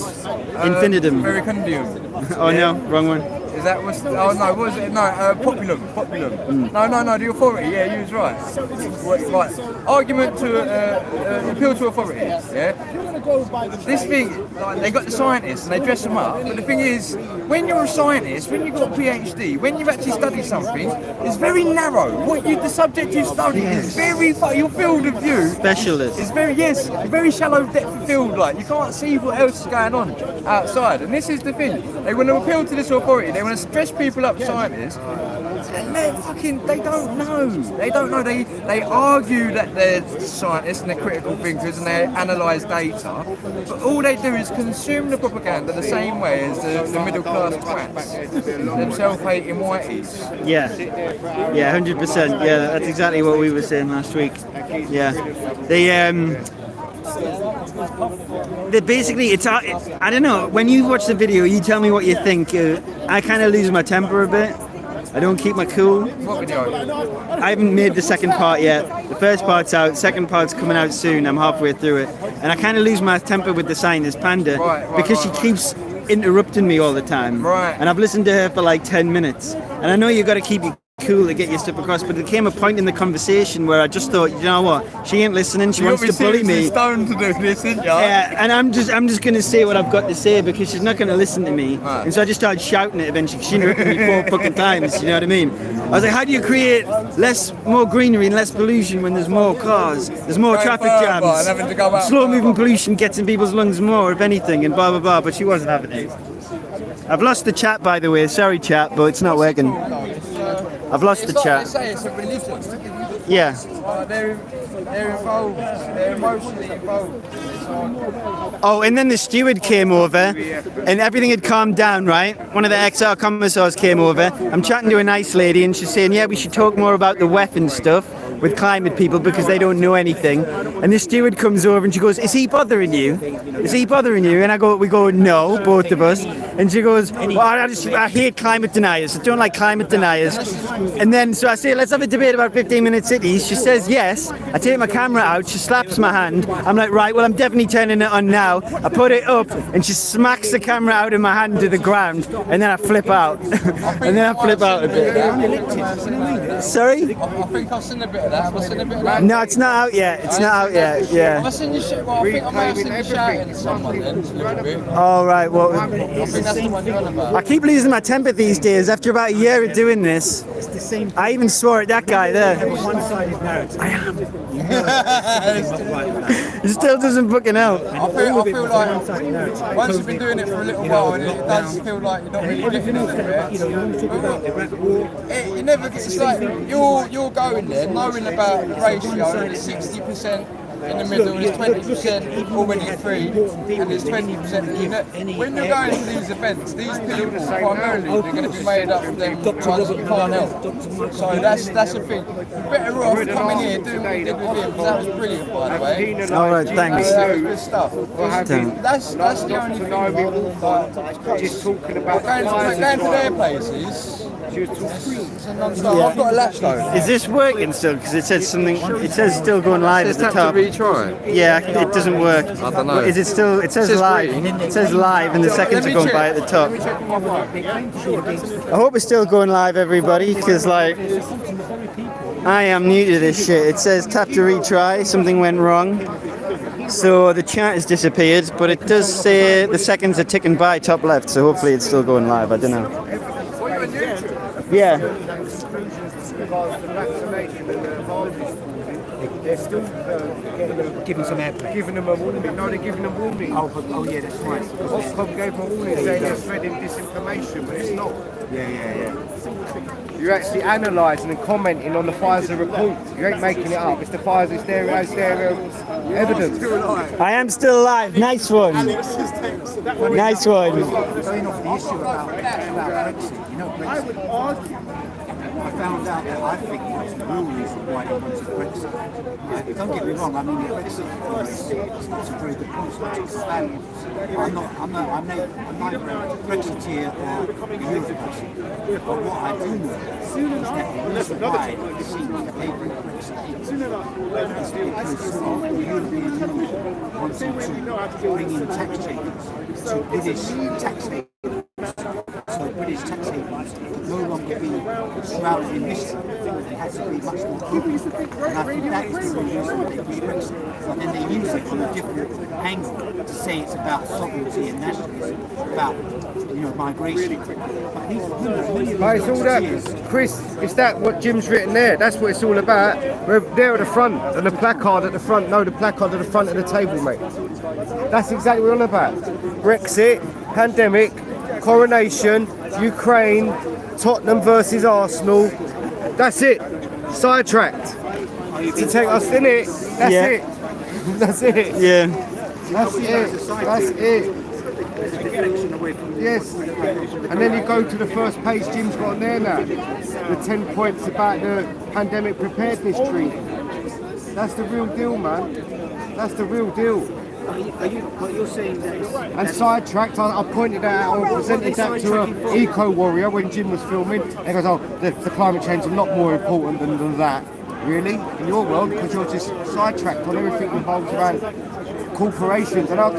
infinitum. Verecundium. Oh no, wrong one. Is that what's? Oh no, what was it? No, populum. No, the authority. Yeah, you was right. Right. Argument to appeal to authority. Yeah. This thing, like, they got the scientists and they dress them up. But the thing is, when you're a scientist, when you've got a PhD, when you've actually studied something, it's very narrow. The subject you study is very your field of view. Specialist. It's very shallow depth of field. Like you can't see what else is going on outside. And this is the thing. They want to appeal to this authority. They want to dress people up, scientists, and they don't know. They don't know. They argue that they're scientists and they're critical thinkers and they analyse data, but all they do is consume the propaganda the same way as the middle class twats, them self-hating whiteys. Yeah, 100%. Yeah, that's exactly what we were saying last week. Yeah, they basically, I don't know, when you watch the video, you tell me what you think. I kind of lose my temper a bit. I don't keep my cool. What video? I haven't made the second part yet. The first part's out, second part's coming out soon. I'm halfway through it. And I kind of lose my temper with the scientist Panda because she keeps interrupting me all the time. Right. And I've listened to her for like 10 minutes. And I know you've got to keep your cool to get your stuff across, but there came a point in the conversation where I just thought, you know what, she ain't listening, she wants to bully me. Stoned to do this, isn't you? Yeah, and I'm just going to say what I've got to say because she's not going to listen to me. Right. And so I just started shouting it eventually. She interrupted me 4 fucking times, you know what I mean? I was like, how do you create more greenery and less pollution when there's more cars, there's more traffic jams, slow moving pollution gets in people's lungs more, if anything, and blah blah blah, but she wasn't having it. I've lost the chat, by the way, sorry chat, but it's not working. I've lost the chat. They say it's a religion. Yeah. They're involved. They're emotionally involved. Oh, and then the steward came over, and everything had calmed down, right? One of the XR commissars came over. I'm chatting to a nice lady, and she's saying, yeah, we should talk more about the weapon stuff with climate people because they don't know anything. And the steward comes over and she goes, is he bothering you? Is he bothering you? And we go, no, both of us. And she goes, well, I hate climate deniers. I don't like climate deniers. And then, so I say, let's have a debate about 15-minute cities. She says yes. I take my camera out. She slaps my hand. I'm like, right, well, I'm definitely turning it on now. I put it up and she smacks the camera out of my hand to the ground. And then I flip out. And then I flip out a bit. Sorry? I think I've seen a bit of that. Have I seen a bit of that? No, it's not out yet. It's not out yet. Yeah. Have I seen you shit? Well, I think I might have seen you shouting at someone then, a little bit. All right. Well, I think that's the one you're on about. I keep losing my temper these days. After about a year of doing this, I even swore at that guy there. One-sided narrative. I am. It still doesn't fucking help. I feel like once you've been doing it for a little while, and it does feel like you're not really getting into it. It never gets. It's like you're going there knowing about the ratio. It's 60%. In the middle, there's 20% already free, and there's 20%. When you're going to these events, these people primarily they're going to be made up of them ones you can't help. So that's the thing. You're better off coming here doing what you did with him, because that was brilliant, by the way. All right, thanks. That was good stuff. That's the only thing. Just talking about going to their places. I've got a latch though. Is this working still? Because it says something. It says still going live at the top. Retry. Yeah, it doesn't work. I don't know. Is it still? It says live. It says live, and the seconds are going by at the top. I hope it's still going live, everybody, because like I am new to this shit. It says tap to retry. Something went wrong. So the chat has disappeared, but it does say the seconds are ticking by top left. So hopefully it's still going live. I don't know. Yeah. They're still Giving some airplay. giving them a warning. No, they're giving them warning. Oh yeah, that's right. Ofcom gave them a warning saying they're spreading disinformation, but it's not. Yeah. You're actually analysing and commenting on the Pfizer report. You ain't making it up. It's the Pfizer, it's their evidence. I am still alive. Nice one. Nice one. Going off the issue about Brexit, you know, Brexit. I found out that I think it's the real reason why they wanted Brexit. Don't get me wrong, I mean, the Brexit is not a very good point. I'm neither a Brexiteer or a Eurobrexitor. But what I do know is that the reason why it seems that they bring Brexit is because the European Union wanted to bring in tax changes to British tax havens. So British tax havens could no longer be shrouded in mystery. It has to be much more open. And I think that is the reason why they bring Brexit. But then they use it from a different angle to say it's about sovereignty and nationalism, about migration. But these, It's all that, Chris, it's that what Jim's written there. That's what it's all about. We're there at the front, and the placard at the front. No, the placard at the front of the table, mate. That's exactly what we're on about. Brexit, pandemic, coronation, Ukraine, Tottenham versus Arsenal. That's it. Sidetracked. To take us in it. That's it. That's it. Yeah. That's it. That's it. Yes. And then you go to the first page Jim's got on there now. The 10 points about the pandemic preparedness treaty. That's the real deal, man. That's the real deal. What you're saying and sidetracked, I pointed that out or presented that to an eco warrior when Jim was filming. He goes, oh, the climate change is a lot more important than that. Really? In your world? Because you're just sidetracked on everything involved around corporations. And I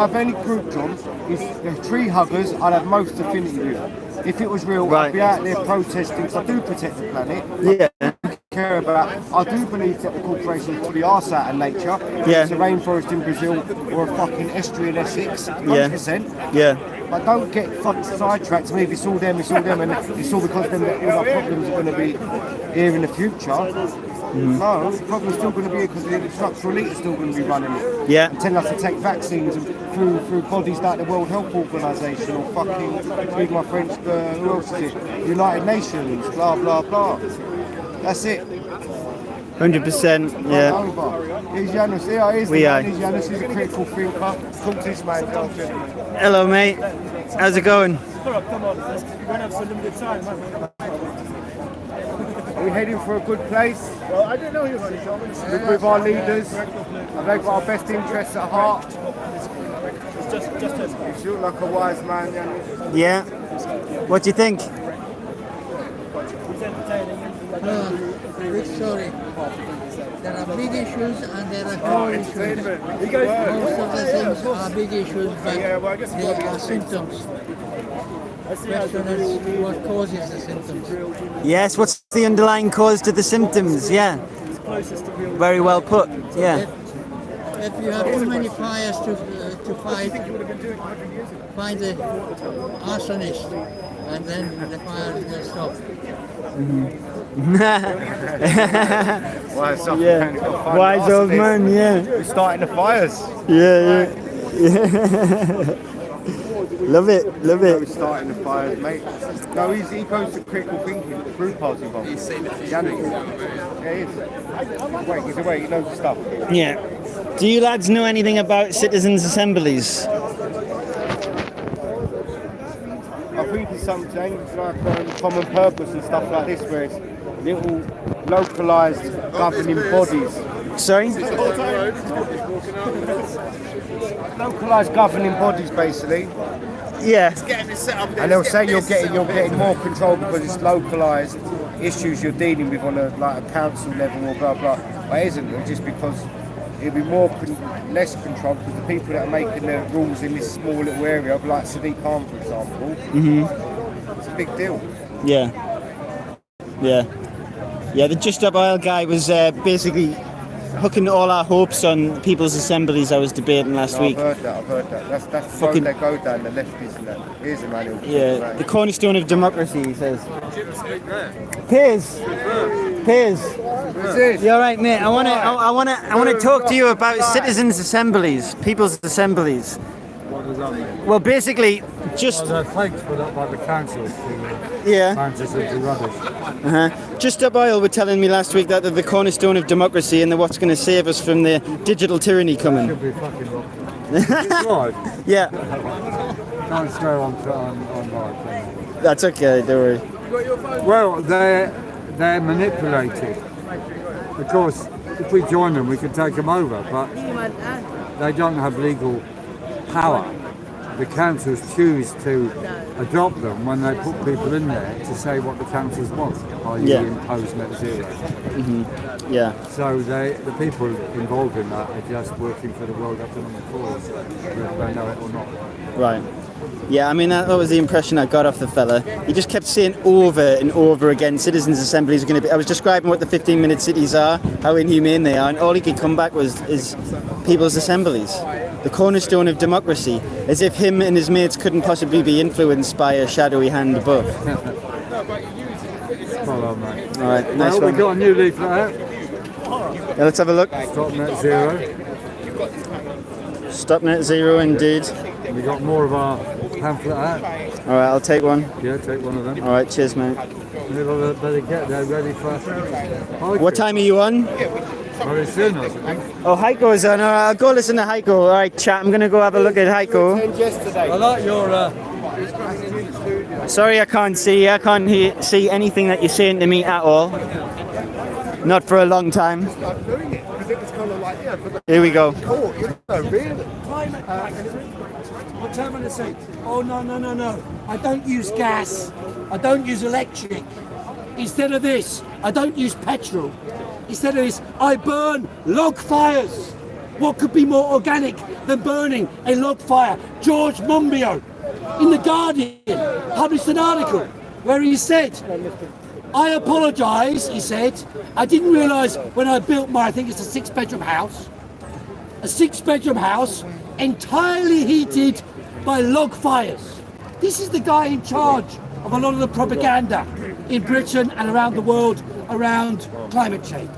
have any group, John, is the tree huggers I'd have most affinity with. If it was real, I'd be out there protesting, because I do protect the planet. Yeah. Care about. I do believe that the corporations pull the arse out of nature. Yeah. It's a rainforest in Brazil or a fucking estuary in Essex. 100%. Yeah. But don't get fucked sidetracked to me. If it's all them, and it's all because them that all our problems are going to be here in the future. No, the problem's still going to be here because the structural elite is still going to be running it. Yeah. And telling us to take vaccines through bodies like the World Health Organisation or fucking, excuse my French, who else is it? United Nations, blah blah blah. That's it. 100%, yeah. Here's Janus, here's We are. Here's Janus, he's a critical thinker. Talk to this man, Hello, mate. How's it going? Come on, you're going to have some limited time, man. Are we heading for a good place? Well, I didn't know he was on the show. With our leaders, have they got our best interests at heart? It's just You look like a wise man, Janus. Yeah. What do you think? Big story. There are big issues and there are small issues. Most of the things are big issues, but they are symptoms. Question is what causes the symptoms. Yes, what's the underlying cause to the symptoms? Yeah. Very well put. Yeah. If you have too many fires to fight, find the arsonist and then the fire will stop. Wise old man, yeah. We're starting the fires. Yeah. Love it. We're starting the fires, mate. No, he goes to critical thinking. The group party involved. He's seen it. Yeah, he is. Wait, he's away. He knows the stuff. Yeah. Do you lads know anything about citizens' assemblies? I think it's something like common purpose and stuff like this, where it's little localised governing bodies. Sorry? Localised governing bodies, basically. Yeah. And they'll say you're getting more control because it's localised issues you're dealing with on a council level or blah blah. But it isn't. It's just because it'll be less control because the people that are making the rules in this small little area, like Sadiq Khan, for example, it's a big deal. Yeah. The Just Up Oil guy was basically hooking all our hopes on people's assemblies I was debating last week. I've heard that. That's the road they go down, the lefties and that. Here's a man who... Yeah, the cornerstone of democracy, he says. Piers. You all right, mate? I want to talk to you about citizens' assemblies, people's assemblies. What does that mean? Well, basically, just They're faked put up by the council yeah. turn this into rubbish. Just Up Oil were telling me last week that they're the cornerstone of democracy and they're what's going to save us from the digital tyranny coming. Should be fucking right. Yeah. Can't swear on live. That's okay, don't worry. Well, they're manipulated. Of course, if we join them, we can take them over, but they don't have legal power. The councils choose to adopt them when they put people in there to say what the councils want, i.e. impose net zero. Yeah. So the people involved in that are just working for the World Economic Forum, whether they know it or not. Right. Yeah, I mean, that was the impression I got off the fella. He just kept saying over and over again, citizens' assemblies are going to be... I was describing what the 15-minute cities are, how inhumane they are, and all he could come back is people's assemblies. The cornerstone of democracy, as if him and his mates couldn't possibly be influenced by a shadowy hand above. Spot on, mate. All right, nice one. We've got a new leaflet out. Yeah, let's have a look. Stop net zero. Stop net zero, indeed. We got more of our pamphlet out. All right, I'll take one. Yeah, take one of them. All right, cheers, mate. We'll better get there ready for... What time are you on? Very soon, I think. Oh, Heiko's on. All right, I'll go listen to Heiko. All right, chat. I'm going to go have a look at Heiko. I like your... Sorry, I can't see. I can't see anything that you're saying to me at all. Not for a long time. Here we go. What time am I say? Oh, no. I don't use gas. I don't use electric. Instead of this, I don't use petrol. Instead of this, I burn log fires. What could be more organic than burning a log fire? George Monbiot in The Guardian published an article where he said, I apologise, he said, I didn't realise when I built my, I think it's a six-bedroom house entirely heated by log fires. This is the guy in charge of a lot of the propaganda in Britain and around the world around climate change.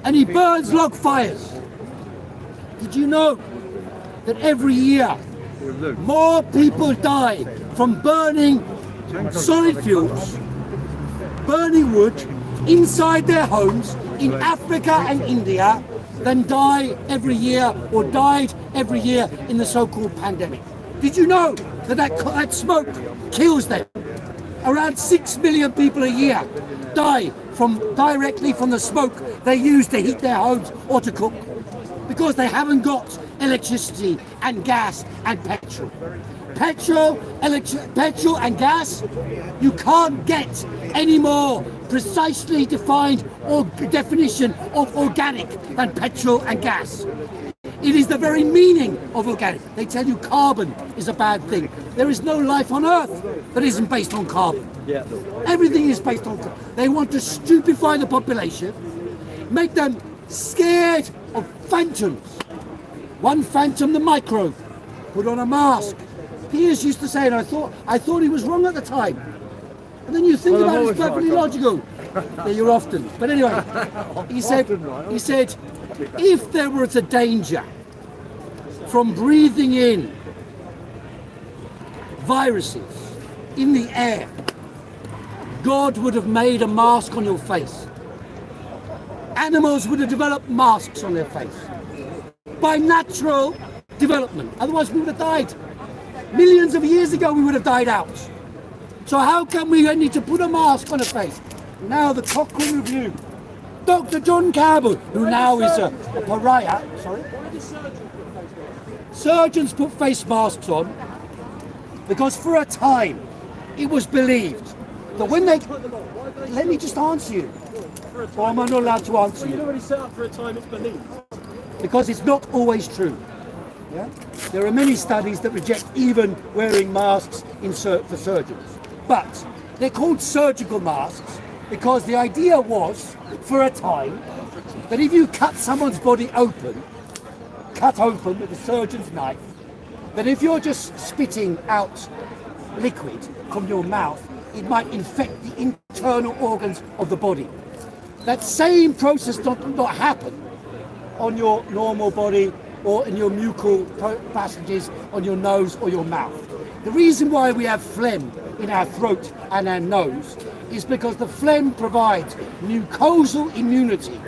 And he burns log fires. Did you know that every year more people die from burning solid fuels, burning wood inside their homes in Africa and India than die every year or died every year in the so-called pandemic? Did you know that smoke kills them? Around 6 million people a year die directly from the smoke they use to heat their homes or to cook, because they haven't got electricity and gas and petrol. Petrol and gas, you can't get any more precisely defined or definition of organic than petrol and gas. It is the very meaning of organic. They tell you carbon is a bad thing. There is no life on Earth that isn't based on carbon. Yeah. Everything is based on carbon. They want to stupefy the population, make them scared of phantoms. One phantom, the microbe, put on a mask. Piers used to say, and I thought he was wrong at the time. And then you think about it, it's perfectly logical. Yeah, you're often. But anyway, he said, if there was a danger from breathing in viruses in the air, God would have made a mask on your face. Animals would have developed masks on their face by natural development. Otherwise we would have died. Millions of years ago we would have died out. So how come we need to put a mask on a face? Now the Cochrane Review. Dr. John Campbell, who now is a pariah. Sorry? Surgeons put face masks on because for a time it was believed that when they... Let me just answer you. Or am I not allowed to answer you? You've already set up for a time it's believed. Because it's not always true. Yeah? There are many studies that reject even wearing masks for surgeons. But they're called surgical masks because the idea was, for a time, that if you cut someone's body open, cut open with a surgeon's knife, that if you're just spitting out liquid from your mouth, it might infect the internal organs of the body. that same process does not happen on your normal body or in your mucal passages on your nose or your mouth. The reason why we have phlegm in our throat and our nose is because the phlegm provides mucosal immunity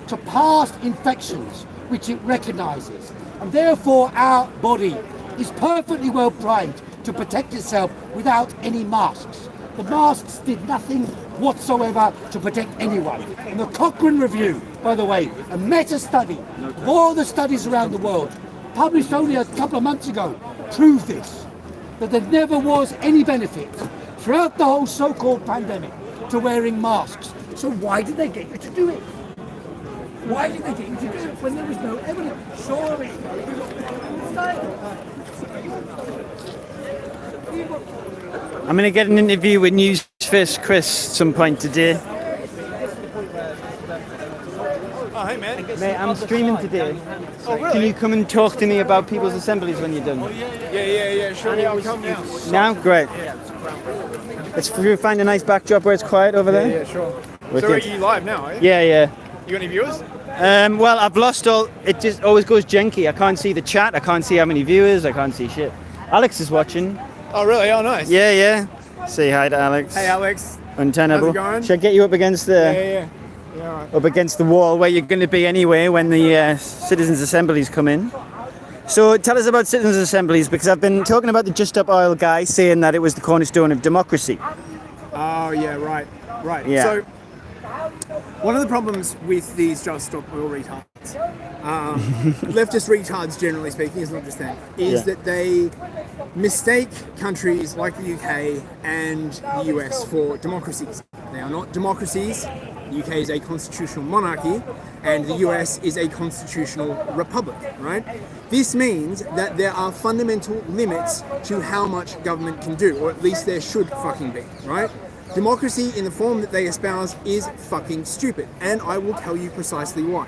to past infections which it recognizes, and therefore our body is perfectly well primed to protect itself without any masks. The masks did nothing whatsoever to protect anyone. And the Cochrane Review, by the way, a meta-study of all the studies around the world, published only a couple of months ago, proved this, that there never was any benefit throughout the whole so-called pandemic to wearing masks. So why did they get you to do it? Why did they get you to do it when there was no evidence? Sorry. I'm going to get an interview with Newsfist Chris some point today. Oh, hey, man. Mate, I'm streaming today. Oh, really? Can you come and talk to me about people's assemblies when you're done? Yeah, sure. Yeah, I'll come now. Now? Great. Let's find a nice backdrop where it's quiet over there. Yeah, sure. Wicked. So are you live now, are you? Yeah. You got any viewers? Well, I've lost all. It just always goes janky. I can't see the chat. I can't see how many viewers. I can't see shit. Alex is watching. Oh, really? Oh, nice. Yeah. Say hi to Alex. Hey, Alex. Untenable. How's it going? Should I get you up against the? Yeah, all right. Up against the wall where you're going to be anyway when the citizens' assemblies come in. So tell us about citizens' assemblies, because I've been talking about the Just Stop Oil guy saying that it was the cornerstone of democracy. Oh, yeah, right. Yeah. So, one of the problems with these Just Stop Oil retards, leftist retards generally speaking, is not just them, is that they mistake countries like the UK and the US for democracies. They are not democracies. The UK is a constitutional monarchy and the US is a constitutional republic, right? This means that there are fundamental limits to how much government can do, or at least there should fucking be, right? Democracy in the form that they espouse is fucking stupid, and I will tell you precisely why.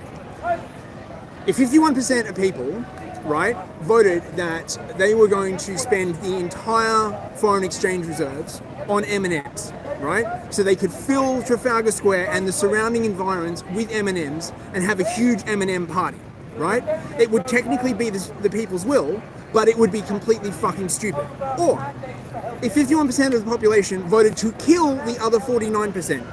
If 51% of people, right, voted that they were going to spend the entire foreign exchange reserves on M&Ms, right, so they could fill Trafalgar Square and the surrounding environs with M&Ms and have a huge M&M party, right, it would technically be the people's will, but it would be completely fucking stupid. Or, if 51% of the population voted to kill the other 49%,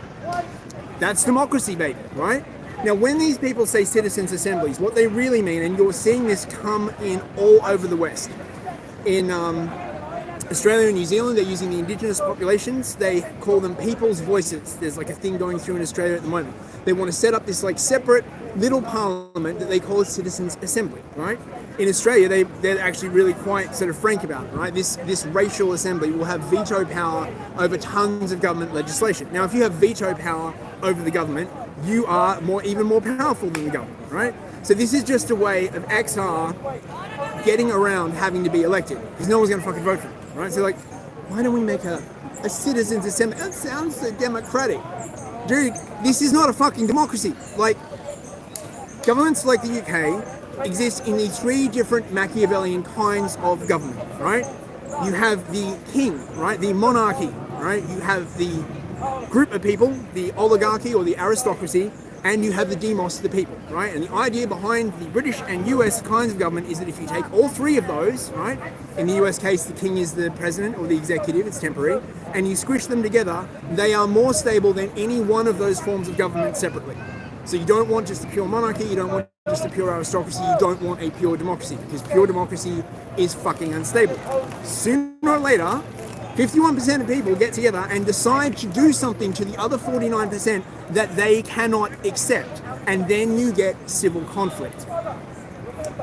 that's democracy, baby, right? Now, when these people say citizens' assemblies, what they really mean, and you're seeing this come in all over the West, in Australia and New Zealand, they're using the indigenous populations. They call them people's voices. There's like a thing going through in Australia at the moment. They want to set up this like separate little parliament that they call a citizens' assembly, right? In Australia, they're actually really quite sort of frank about it, right? This racial assembly will have veto power over tons of government legislation. Now, if you have veto power over the government, you are even more powerful than the government, right? So this is just a way of XR getting around having to be elected, because no one's going to fucking vote for it, right? So like, why don't we make a citizens' assembly? That sounds so democratic. Dude, this is not a fucking democracy. Like, governments like the UK exist in these three different Machiavellian kinds of government, right? You have the king, right? The monarchy, right? You have the group of people, the oligarchy or the aristocracy, and you have the demos, the people, right? And the idea behind the British and US kinds of government is that if you take all three of those, right? In the US case, the king is the president or the executive, it's temporary, and you squish them together, they are more stable than any one of those forms of government separately. So you don't want just a pure monarchy, you don't want just a pure aristocracy, you don't want a pure democracy, because pure democracy is fucking unstable. Sooner or later, 51% of people get together and decide to do something to the other 49% that they cannot accept, and then you get civil conflict.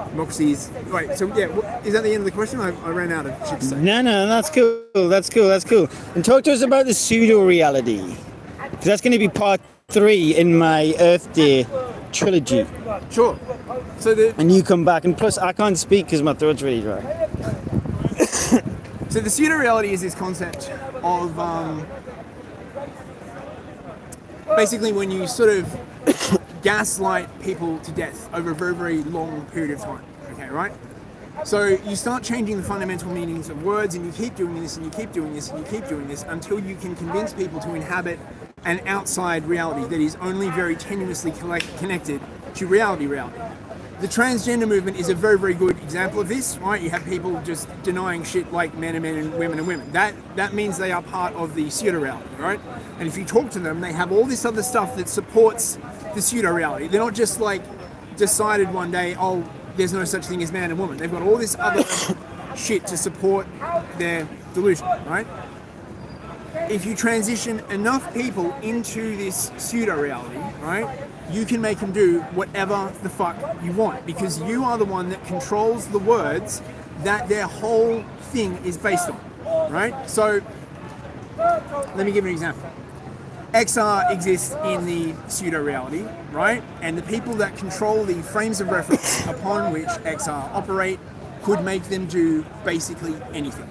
Democracy is... Right, so yeah, is that the end of the question? I ran out of shit to say. No, that's cool. And talk to us about the pseudo-reality, because that's going to be part 3 in my Earth Day trilogy. Sure. And you come back, and plus I can't speak because my throat's really dry. So the pseudo-reality is this concept of basically when you sort of gaslight people to death over a very, very long period of time. Okay, right? So you start changing the fundamental meanings of words, and you keep doing this, and you keep doing this, and you keep doing this until you can convince people to inhabit an outside reality that is only very tenuously connected to reality. The transgender movement is a very, very good example of this, right? You have people just denying shit like men are men and women are women. That means they are part of the pseudo-reality, right? And if you talk to them, they have all this other stuff that supports the pseudo-reality. They're not just like decided one day, oh, there's no such thing as man and woman. They've got all this other shit to support their delusion, right? If you transition enough people into this pseudo-reality, right, you can make them do whatever the fuck you want, because you are the one that controls the words that their whole thing is based on, right? So, let me give you an example. XR exists in the pseudo-reality, right? And the people that control the frames of reference upon which XR operate could make them do basically anything,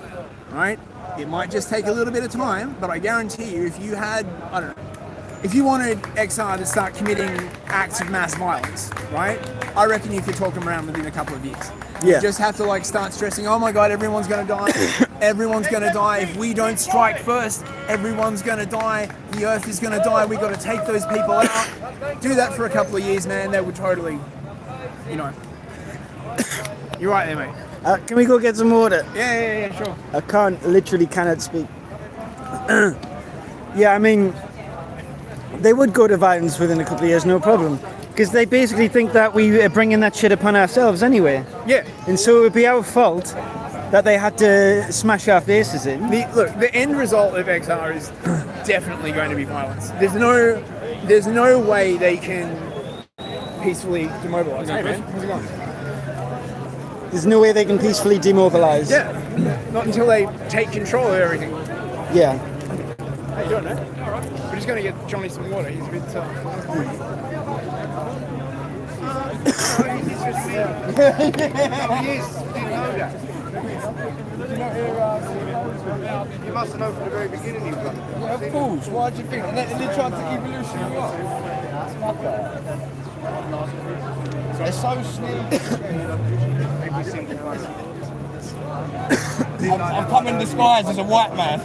right? It might just take a little bit of time, but I guarantee you, if you had, I don't know, if you wanted XR to start committing acts of mass violence, right? I reckon you could talk them around within a couple of years. Yeah. You just have to like start stressing, oh my God, everyone's gonna die. Everyone's gonna die. If we don't strike first, everyone's gonna die. The earth is gonna die. We gotta take those people out. Do that for a couple of years, man. They would totally, you know. You're right there, mate. Can we go get some water? Yeah, sure. I literally cannot speak. Yeah, I mean, they would go to violence within a couple of years, no problem. Because they basically think that we are bringing that shit upon ourselves anyway. Yeah. And so it would be our fault that they had to smash our faces in. Look, the end result of XR is definitely going to be violence. There's no way they can peacefully demobilize. Hey man, how's it going? There's no way they can peacefully demobilize. Yeah, not until they take control of everything. Yeah. How you doing, man? All right. We're just going to get Johnny some water. He's a bit You must have known from the very beginning you've got it. Of course, why do you think? And they tried to evolution you up. They're so sneaky. I've come in disguise as a white man.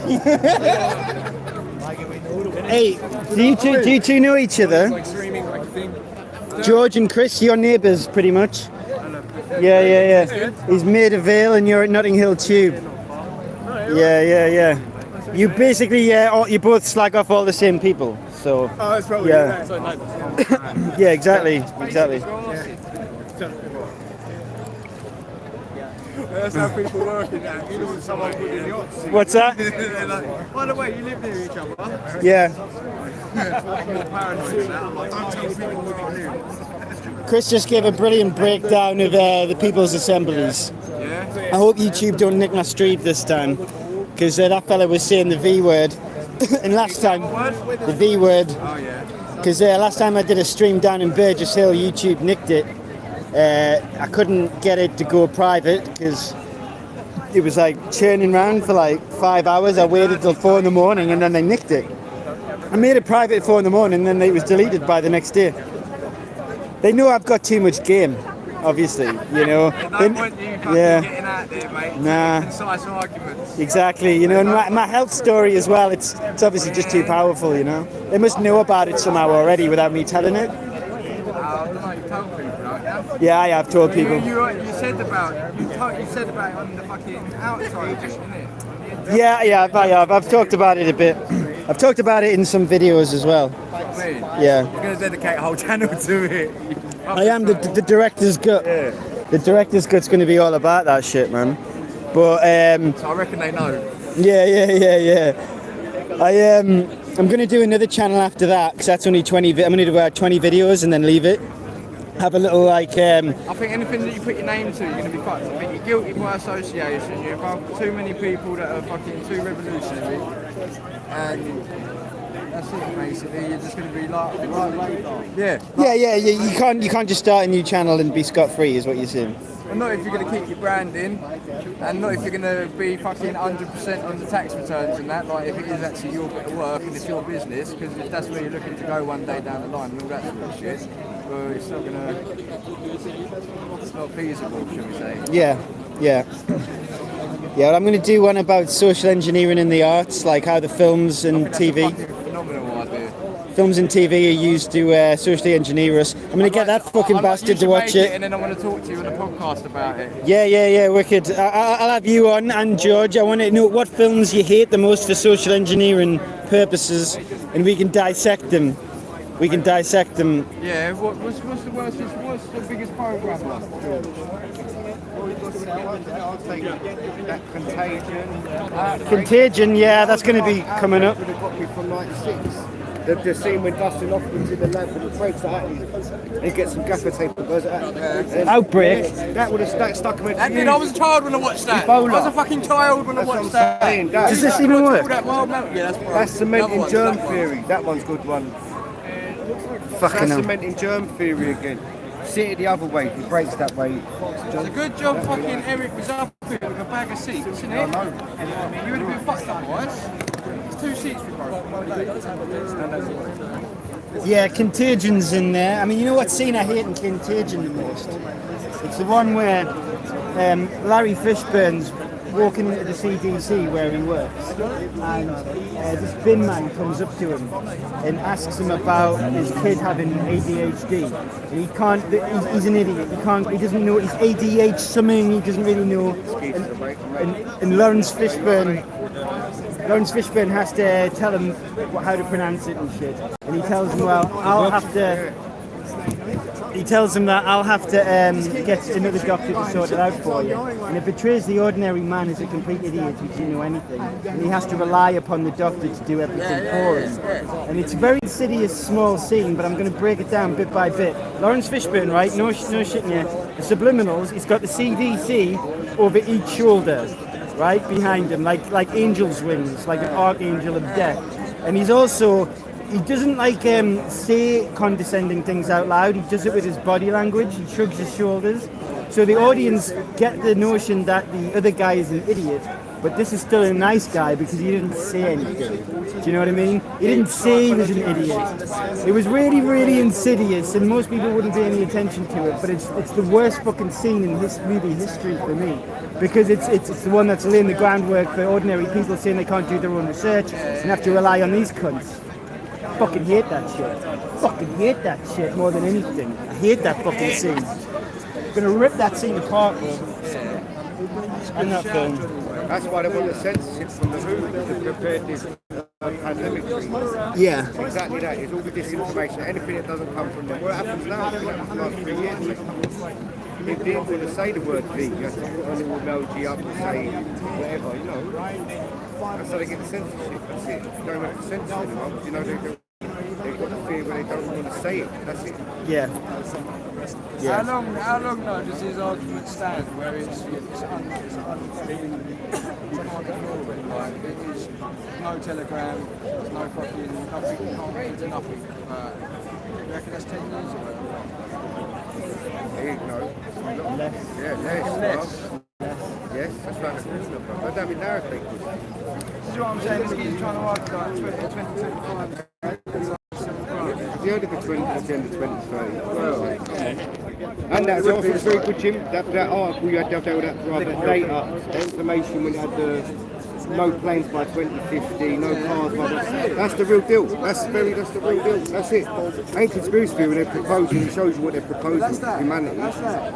Hey, do you two know each other? George and Chris, your neighbours pretty much. Yeah. He's Maida Vale and you're at Notting Hill Tube. Yeah. You basically, you both slag off all the same people. So. Oh, that's probably Yeah, exactly. That's how people work in that. You know when someone put in yachts. What's that? They're like, by the way, you live near each other. Yeah. Don't tell people where I live. Chris just gave a brilliant breakdown of the People's Assemblies. Yeah? I hope YouTube don't nick my stream this time, because that fella was saying the V word, and last time, the V word, Oh, yeah. because last time I did a stream down in Burgess Hill, YouTube nicked it. I couldn't get it to go private because it was like churning around for like 5 hours. I waited till 4 in the morning and then they nicked it. I made it private at 4 in the morning and then it was deleted by the next day. They know I've got too much game, obviously, you know. They don't want you fucking getting out there, mate. Nah. Concise arguments. Exactly, you know, and my health story as well, it's obviously just too powerful, you know. They must know about it somehow already without me telling it. I don't know, you told people, right? Yeah, I have told people. You said about it on the fucking outside, didn't it? Yeah, I have. I've talked about it a bit. I've talked about it in some videos as well. Yeah. You're going to dedicate a whole channel to it. I am the director's gut. Yeah. The director's gut's going to be all about that shit, man. But so I reckon they know. Yeah. I'm going to do another channel after that because that's only 20. I'm going to do about 20 videos and then leave it. Have a little like. I think anything that you put your name to, you're going to be fucked. I think you're guilty by association. You're involved too many people that are fucking too revolutionary, and that's it basically. You're just going to be like Yeah. You can't just start a new channel and be scot free, is what you're saying. Well, not if you're going to keep your brand in, and not if you're going to be fucking 100% on the tax returns and that, like if it is actually your bit of work and it's your business, because if that's where you're looking to go one day down the line and all that sort of shit, well, it's not feasible, shall we say. Yeah. Yeah. Yeah, well, I'm going to do one about social engineering in the arts, like how the films and TV. Phenomenal idea. Films and TV are used to socially engineer us. I'm going to get that fucking bastard to watch it. And then I want to talk to you on a podcast about it. Yeah, wicked. I'll have you on and George. I want to know what films you hate the most for social engineering purposes, and we can dissect them. Yeah, what's the worst? What's the biggest program? I'll take that Contagion. Contagion, yeah, that's going to be coming up. Would have got me from '96. The scene when Dustin Hoffman's in the lab with the breaks at and he gets some gaffer tape and goes at Outbreak. That would have stuck him. I was a child when I watched that. Ebola. I was a fucking child when I watched that. Does this even work? That's cementing germ theory. That one's a good one. Fucking That's hell. cementing germ theory again. See it the other way. He breaks that way. It's a good job fucking Eric was up here with a bag of seats, isn't it? You would have been fucked otherwise. It's 2 seats we broke. Yeah, Contagion's in there. I mean, you know what scene I hate in Contagion the most? It's the one where Larry Fishburne's walking into the CDC where he works, and this bin man comes up to him and asks him about his kid having ADHD. He can't. He's an idiot. He doesn't know. He's ADH something. He doesn't really know. And Lawrence Fishburne has to tell him how to pronounce it and shit. And he tells him, well, He tells him that I'll have to get another doctor to sort it out for you. And it betrays the ordinary man as a complete idiot who doesn't know anything. And he has to rely upon the doctor to do everything for him. And it's a very insidious, small scene, but I'm going to break it down bit by bit. Lawrence Fishburne, right? No shitting you. The subliminals, he's got the CDC over each shoulder, right? Behind him, like angel's wings, like an archangel of death. And he's also... He doesn't say condescending things out loud. He does it with his body language. He shrugs his shoulders. So the audience get the notion that the other guy is an idiot, but this is still a nice guy because he didn't say anything. Do you know what I mean? He didn't say he was an idiot. It was really, really insidious, and most people wouldn't pay any attention to it. But it's the worst fucking scene in movie history for me, because it's the one that's laying the groundwork for ordinary people saying they can't do their own research and have to rely on these cunts. Fucking hate that shit. Fucking hate that shit more than anything. I hate that fucking scene. I'm gonna rip that scene apart, bro. In that film. That's why they want the censorship from the movie to prepare this pandemic thing. Yeah. Exactly that. It's all the disinformation. Anything that doesn't come from them. What happens now? What happens the last 3 years? They didn't want to say the word thing. You have to put a little emoji up and say whatever, you know. That's how they get the censorship. That's it. You don't have to censor anyone. You know, they've got the fear where they don't want to say it. That's it. Yeah. How long now does his argument stand where it's like it's no telegram, there's no fucking nothing, you can't get to nothing. You reckon that's 10 years or whatever? Less. Yeah, less. Yes, that's right. I don't mean narrative. This is what I'm saying, this kid's trying to argue like 2025. The only between 10 to 2030. Well, and that's also a very good, Jim. That article you had there with that data, the information when you had the no planes by 2050, no cars by that's the real deal. That's the real deal. That's it. Ain't conspiracy theory when they're proposing, it shows you what they're proposing to humanity. That's that.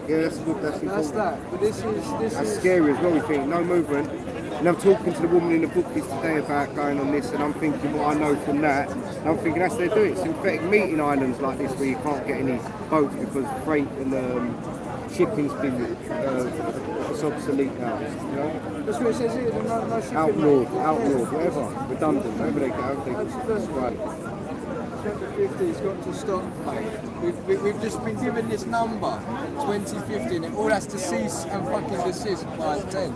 Yeah, that's good, that's important. That's that. But this is scary as well, we think, no movement. And I'm talking to the woman in the book this today about going on this, and I'm thinking what I know from that. And I'm thinking that's what they do it. Synthetic meeting islands like this where you can't get any boats because freight and shipping's been it's obsolete now. You know? That's what it says here. No shipping. Outlawed, whatever. Redundant, whatever they go. Right. 2050 has got to stop. We've just been given this number, 2050, and it all has to cease and fucking desist by 10.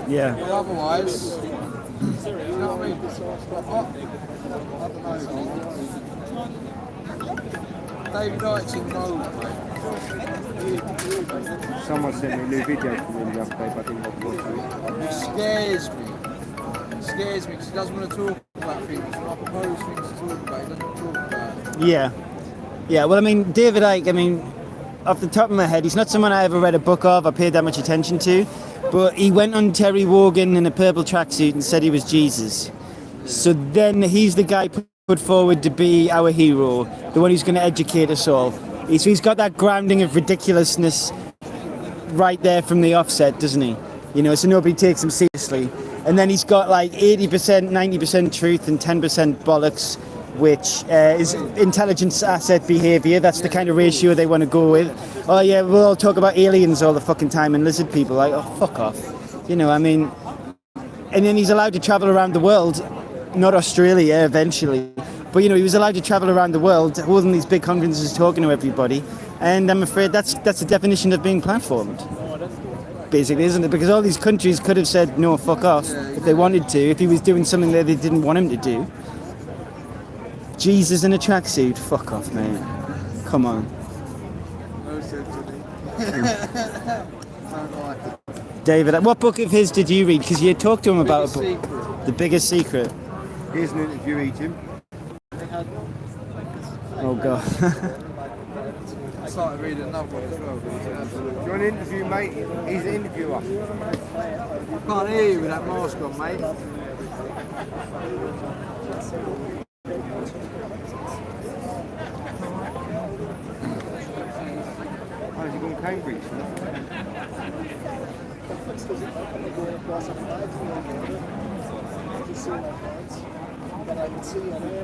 Yeah. But otherwise, you know what I mean? I don't know. David Eichen knows, mate. Someone sent me a new video from him the other day, but I didn't want to watch it. It scares me. It scares me because he doesn't want to talk about things. When I propose things to talk about, he doesn't talk about it. Yeah. Yeah, well, I mean, David Icke, I mean, off the top of my head, he's not someone I ever read a book of or paid that much attention to, but he went on Terry Wogan in a purple tracksuit and said he was Jesus. So then he's the guy put forward to be our hero, the one who's going to educate us all. So he's got that grounding of ridiculousness right there from the offset, doesn't he? You know, so nobody takes him seriously. And then he's got like 80%, 90% truth and 10% bollocks, which is intelligence asset behavior. That's the kind of ratio they want to go with. Oh yeah, we'll all talk about aliens all the fucking time and lizard people. Like, oh, fuck off. You know, I mean, and then he's allowed to travel around the world, not Australia eventually, but you know, he was allowed to travel around the world, holding these big conferences, talking to everybody. And I'm afraid that's the definition of being platformed, basically, isn't it? Because all these countries could have said no, fuck off, if they wanted to, if he was doing something that they didn't want him to do. Jesus in a tracksuit, fuck off, mate. Come on. David, what book of his did you read? Because you talked to him about a book. The Biggest Secret. Here's an interview, Egypt. Oh god. I started reading another one as well. Do you want an interview, mate? He's an interviewer. Can't hear you with that mask on, mate. Oh, has he gone Cambridge?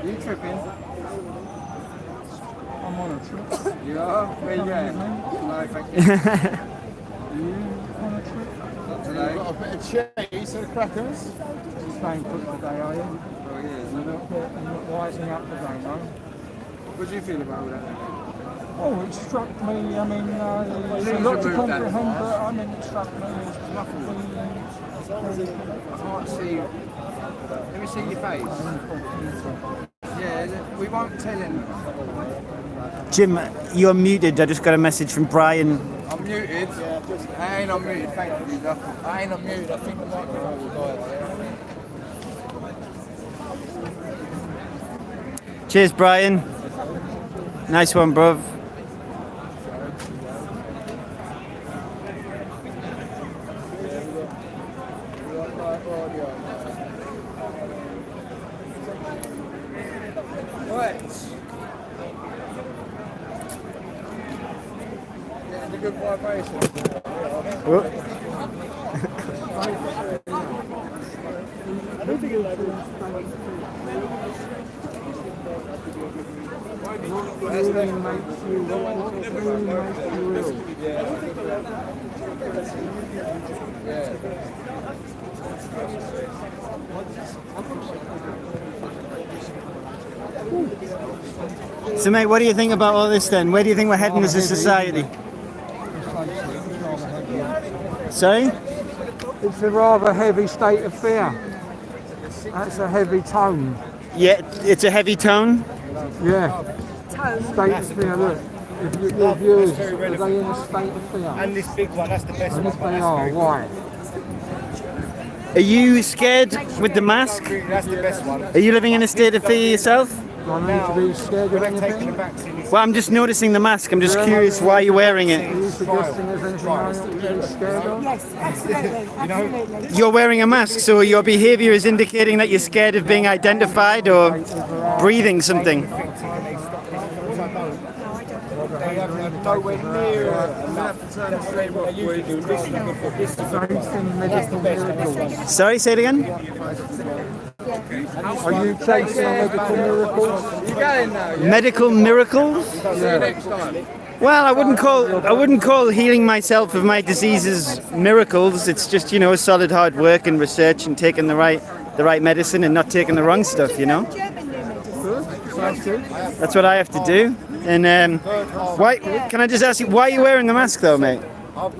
You tripping? I'm on a trip. You are? Where you going? No, thank you. You on a trip? Not today. Got a bit of cheese and crackers. Just staying put today, are you? Oh, yeah. You're not rising up today, no? What do you feel about all that? Oh, it struck me, I mean, it's a Things lot have to moved that comprehend, fast. but I mean, it struck me as nothing. I can't see. Let me see your face. Yeah, we won't tell him. Jim, you're muted. I just got a message from Brian. I'm muted. I ain't unmuted, thank you. I ain't unmuted. I think the microphone will die there. Cheers, Brian. Nice one, bruv. Getting a good vibration. I don't think it was So, mate, what do you think about all this then? Where do you think we're heading as a society? Sorry? It's a rather heavy state of fear. That's a heavy tone. Yeah, it's a heavy tone. Yeah. State of fear, look. If your viewers, are they in a state of fear? And this big one, that's the best And one. if they are, why? Are you scared with the mask? That's the best one. Are you living in a state of fear yourself? Do I need to be scared of anything? Well, I'm just noticing the mask. I'm just curious why you're wearing Are it. you suggesting there's anything I ought to be scared of? Yes, absolutely. You're wearing a mask, so your behavior is indicating that you're scared of being identified or breathing something. Nowhere near enough to turn the same off. Sorry, say it again? Are you chasing medical miracles? You going now? Yeah? Medical miracles? See you next time. Well, I wouldn't call healing myself of my diseases miracles. It's just, you know, solid hard work and research and taking the right medicine and not taking the wrong stuff, you know? That's what I have to do. And why? Can I just ask you, why are you wearing the mask though, mate?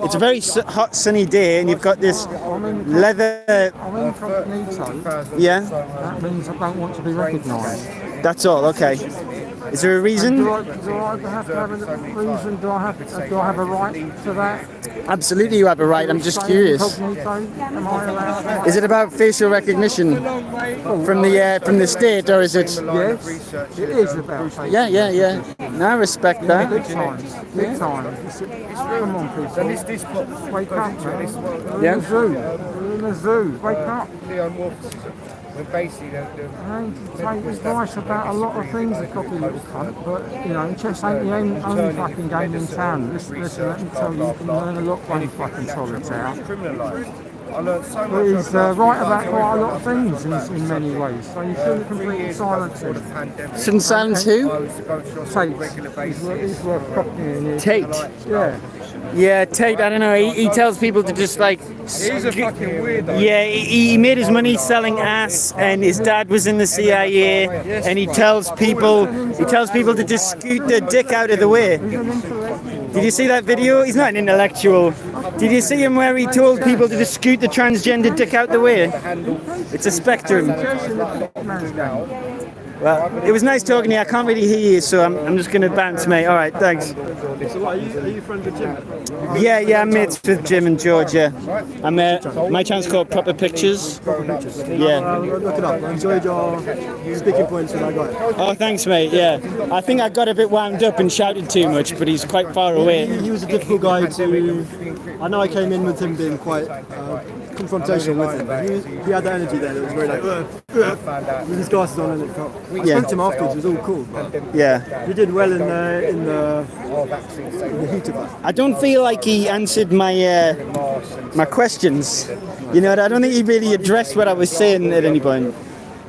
It's a very hot, sunny day, and you've got this leather. I'm incognito. Yeah. That means I don't want to be recognised. That's all. Okay. Is there a reason? Do I have to have a reason? Do I have a right to that? Absolutely, you have a right. I'm just curious. Is it about facial recognition from the state, or is it? Yes, it is about facial Yeah. No, I respect that. Big time. Come on, people. Wake up, man. We're in a zoo. We're in a zoo. Wake up. When basically I ain't take advice about a lot of things, a cocky little cunt, but you know, chess ain't the only fucking game in town. Listen, let me tell you, you can learn a lot playing fucking solitaire. But he's right about quite a lot of things in many ways, so you shouldn't completely silence him. Shouldn't silence who? Tate. He's worth copying here. Tate? Yeah. Yeah, Tate, I don't know, he tells people to just like... He's a fucking weirdo. Yeah, he made his money selling ass, and his dad was in the CIA, and he tells people to just scoot their dick out of the way. Did you see that video? He's not an intellectual. Did you see him where he told people to just scoot the transgender dick out the way? It's a spectrum. Well, it was nice talking to you. I can't really hear you, so I'm just going to bounce, mate. All right, thanks. So what, are you friends with Jim? Yeah, I'm mates with Jim and George, yeah. My channel's called Proper Pictures. Yeah. Look it up. I enjoyed your speaking points when I got it. Oh, thanks, mate, yeah. I think I got a bit wound up and shouted too much, but he's quite far away. He was a difficult guy to... I know I came in with him being quite confrontational with him. He had that energy there that was very like... with his glasses on, and it felt... I spoke to him afterwards, it was all cool. Yeah. He did well in the heat of it. I don't feel like he answered my my questions. You know, I don't think he really addressed what I was saying at any point.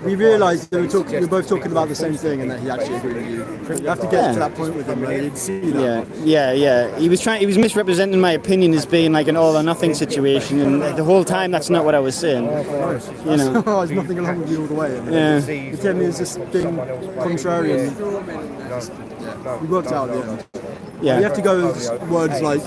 We realised that we were both talking about the same thing, and that he actually agreed with you. You have to get to that point with him, where you'd see that. Yeah. He was misrepresenting my opinion as being like an all or nothing situation, and the whole time that's not what I was saying. You know. There's nothing along with you all the way. Yeah. He kept me as just being contrarian. We worked out at the end. Yeah. You have to go with words like,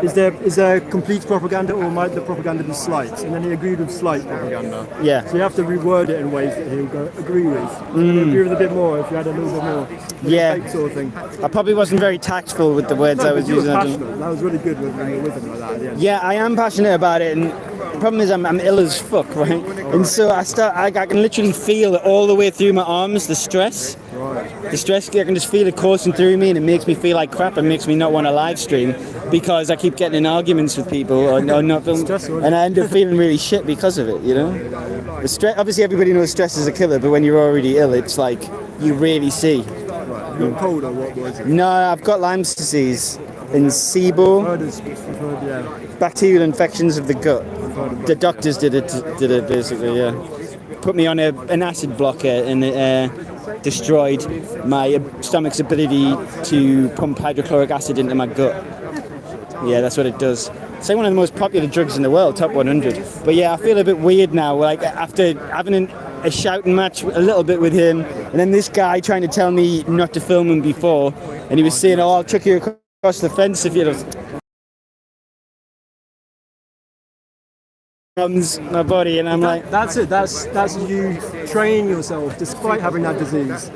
is there complete propaganda, or might the propaganda be slight? And then he agreed with slight propaganda. Yeah. So you have to reword it in ways that he'll agree with. He'll agree with a bit more if you had a little bit more. Yeah. Sort of thing. I probably wasn't very tactful with the words I was using. That was really good with him like that at the end. Yeah, I am passionate about it, and the problem is I'm ill as fuck, right? And so I can literally feel it all the way through my arms, the stress. The stress, I can just feel it coursing through me, and it makes me feel like crap and makes me not want to live stream because I keep getting in arguments with people or not film, and I end up feeling really shit because of it, you know? The stress, obviously everybody knows stress is a killer, but when you're already ill, it's like you really see. You're cold or what was it? No, I've got Lyme's disease and SIBO, bacterial infections of the gut. The doctors did it basically, yeah. Put me on an acid blocker, and it destroyed my stomach's ability to pump hydrochloric acid into my gut. Yeah, that's what it does. It's like one of the most popular drugs in the world, top 100. But yeah, I feel a bit weird now, like after having a shouting match a little bit with him, and then this guy trying to tell me not to film him before, and he was saying, oh, I'll chuck you across the fence if you don't. My body, and I'm like, that's it. That's you train yourself, despite having that disease,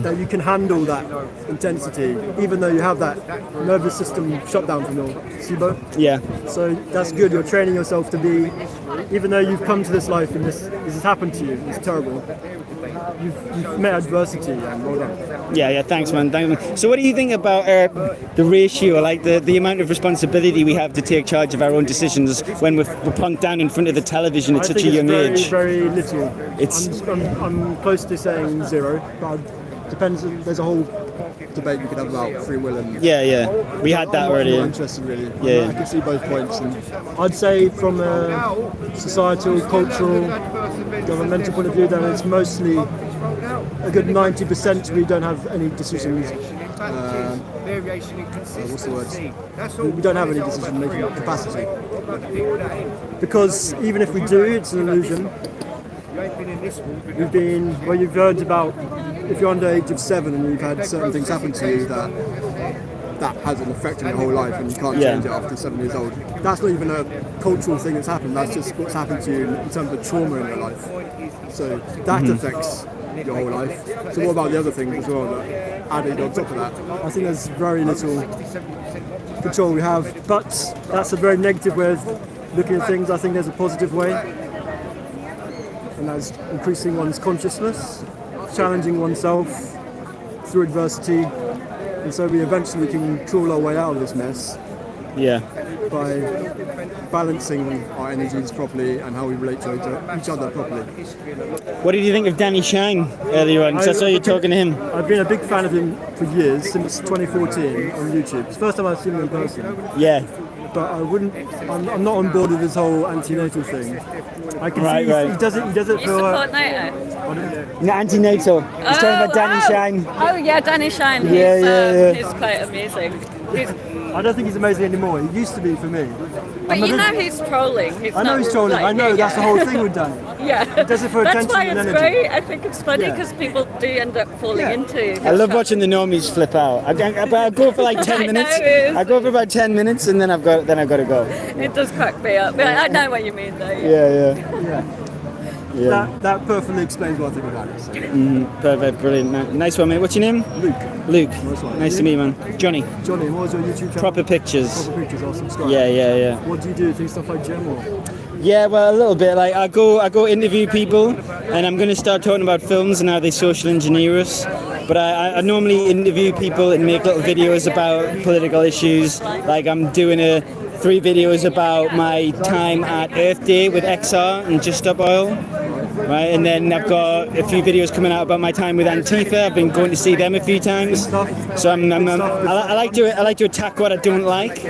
that you can handle that intensity, even though you have that nervous system shut down from your SIBO. Yeah. So that's good. You're training yourself to be, even though you've come to this life and this has happened to you, it's terrible. You've met adversity, and well done. Yeah, thanks, man. So what do you think about the ratio, like the amount of responsibility we have to take charge of our own decisions when we're plonked down in front of the television at such a young age? Very little. I'm close to saying 0, but it depends. There's a whole debate we could have about free will and... Yeah. We had that already. I'm not interested, really. Yeah. I can see both points. And I'd say from a societal, cultural, governmental point of view, then it's mostly a good 90% we don't have any decisions. What's the word? We don't have any decision-making capacity. Because even if we do, it's an illusion. You've heard about, if you're under the age of 7 and you've had certain things happen to you that has an effect on your whole life and you can't change it after 7 years old. That's not even a cultural thing that's happened, that's just what's happened to you in terms of trauma in your life. So that affects your whole life. So what about the other things as well that added on top of that? I think there's very little control we have, but that's a very negative way of looking at things. I think there's a positive way, and that's increasing one's consciousness, challenging oneself through adversity, and so we eventually can crawl our way out of this mess. Yeah. By balancing our energies properly and how we relate to each other properly. What did you think of Danny Shine earlier on? 'Cause I saw you talking to him. I've been a big fan of him for years, since 2014 on YouTube. It's the first time I've seen him in person. Yeah. But I'm not on board with this whole antenatal thing. I can see right. he does it for... Support NATO? No, antenatal. He's talking about Danny Shine. Oh yeah, Danny Shine. Yeah, He's quite amusing. I don't think he's amazing anymore. He used to be for me. But you know he's trolling. I know he's trolling. I know that's the whole thing with Danny. Yeah. He does it for That's attention why and it's energy. great. I think it's funny because people do end up falling into. I love watching the normies flip out. I go for like 10 minutes. I go for about 10 minutes and then I've got to go. It does crack me up. But I know what you mean though. Yeah. That perfectly explains what I think about it. So. Perfect, brilliant. Nice one, mate. What's your name? Luke. Nice to meet you, man. Johnny, what was your YouTube channel? Proper Pictures. Proper Pictures, I'll subscribe. Yeah. What do you do? Do stuff like gym or? Yeah, well, a little bit. Like I go interview people, and I'm going to start talking about films and how they social engineer us. But I normally interview people and make little videos about political issues. Like I'm doing 3 videos about my time at Earth Day with XR and Just Stop Oil. Right, and then I've got a few videos coming out about my time with Antifa. I've been going to see them a few times. So I like to attack what I don't like.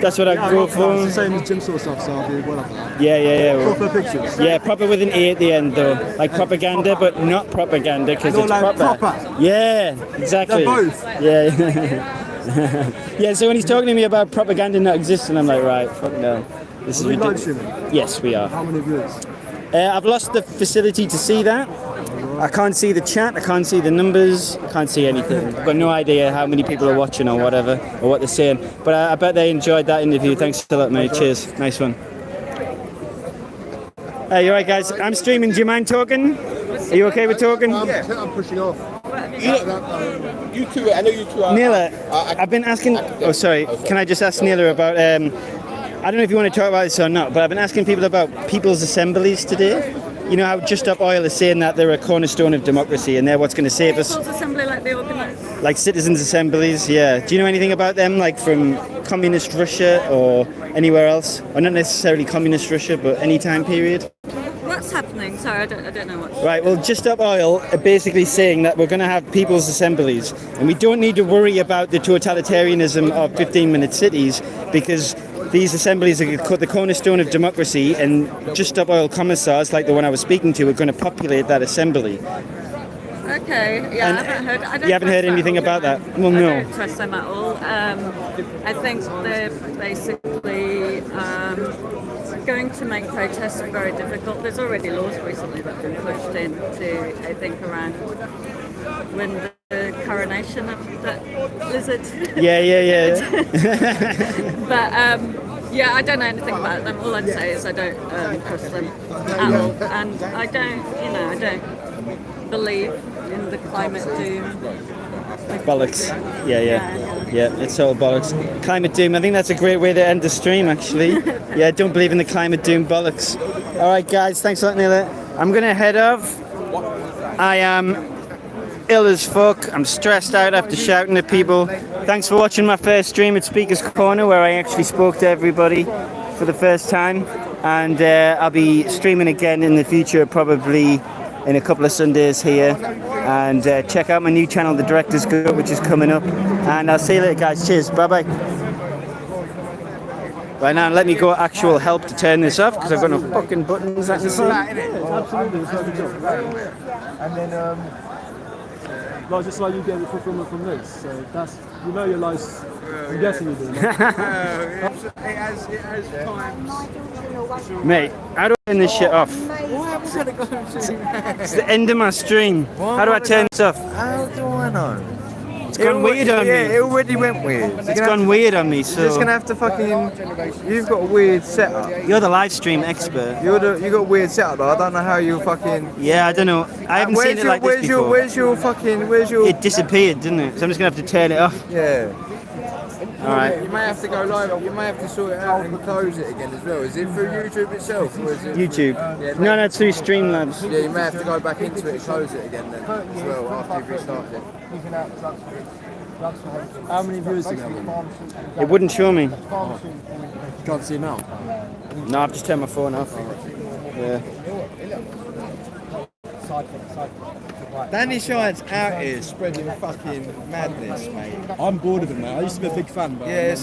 That's what I go for. It's the same as gym sort of stuff, so I'll be well up for that. Yeah. Proper Pictures. Yeah, proper with an A at the end though. Like propaganda, but not propaganda because it's like proper. Yeah, exactly. They're both. Yeah. Yeah, so when he's talking to me about propaganda not existing, I'm like, right, fuck no. This is ridiculous. Yes, we are. How many views? I've lost the facility to see that. I can't see the chat, I can't see the numbers, I can't see anything. I've got no idea how many people are watching or whatever, or what they're saying. But I bet they enjoyed that interview. Thanks a lot, mate. Cheers. Nice one. Hey, you alright, guys? I'm streaming. Do you mind talking? Are you okay with talking? Yeah, I'm pushing off. You two, I know you two are... Neela, I've been asking... Oh, sorry. Can I just ask Neela about... I don't know if you want to talk about this or not, but I've been asking people about people's assemblies today. You know how Just Stop Oil is saying that they're a cornerstone of democracy and they're what's going to save us. People's assembly, like they organise. Like citizens' assemblies, yeah. Do you know anything about them, like from communist Russia or anywhere else? Or not necessarily communist Russia, but any time period? What's happening? Sorry, I don't know what. Right, well, Just Stop Oil are basically saying that we're going to have people's assemblies and we don't need to worry about the totalitarianism of 15-minute cities because these assemblies are the cornerstone of democracy and Just Stop Oil commissars, like the one I was speaking to, are going to populate that assembly. Okay, yeah, And I haven't heard. you haven't heard anything about that? Well, no. I don't trust them at all. I think they're basically going to make protests very difficult. There's already laws recently that have been pushed into, I think, around when the coronation of that lizard. Yeah. But yeah, I don't know anything about them. All I'd say is I don't trust them at all, and I don't believe in the climate doom. Bollocks. Yeah, it's all bollocks. Climate doom, I think that's a great way to end the stream, actually. Yeah, don't believe in the climate doom bollocks. All right, guys, thanks a lot, Neela. I'm going to head off. I am ill as fuck. I'm stressed out after shouting at people. Thanks for watching my first stream at Speaker's Corner, where I actually spoke to everybody for the first time. And I'll be streaming again in the future, probably in a couple of Sundays here. And check out my new channel, The Director's Cut, which is coming up. And I'll see you later, guys. Cheers. Bye-bye. Right now, let me go actual help to turn this off, because I've got no fucking buttons. I can see. Absolutely, it's like a job. And then, like, just like you get the fulfillment from this. So that's, you know, your life's. I'm guessing you're doing that. It has times. Mate, how do I turn this shit off? It's the end of my stream. How do I turn this off? How do I know? It's gone weird on me. Yeah, it already went weird. It's gone weird on me, so... You're just going to have to fucking... You've got a weird setup. You're the live stream expert. You got a weird setup, though. I don't know how you fucking... Yeah, I don't know. I haven't seen it like this before. Where's your... It disappeared, didn't it? So I'm just going to have to turn it off. Yeah. Alright. You may have to go live. You may have to sort it out and close it again as well. Is it through YouTube itself, or is it... YouTube. Yeah, No, it's through Streamlabs. Yeah, you may have to go back into it and close it again then as well after you've restarted it. How many viewers do you have? It wouldn't show me. You can't see now. No, I've just turned my phone off. Yeah. Danny Shine's out here spreading fucking madness, mate. I'm bored of him, mate. I used to be a big fan, but... Yeah,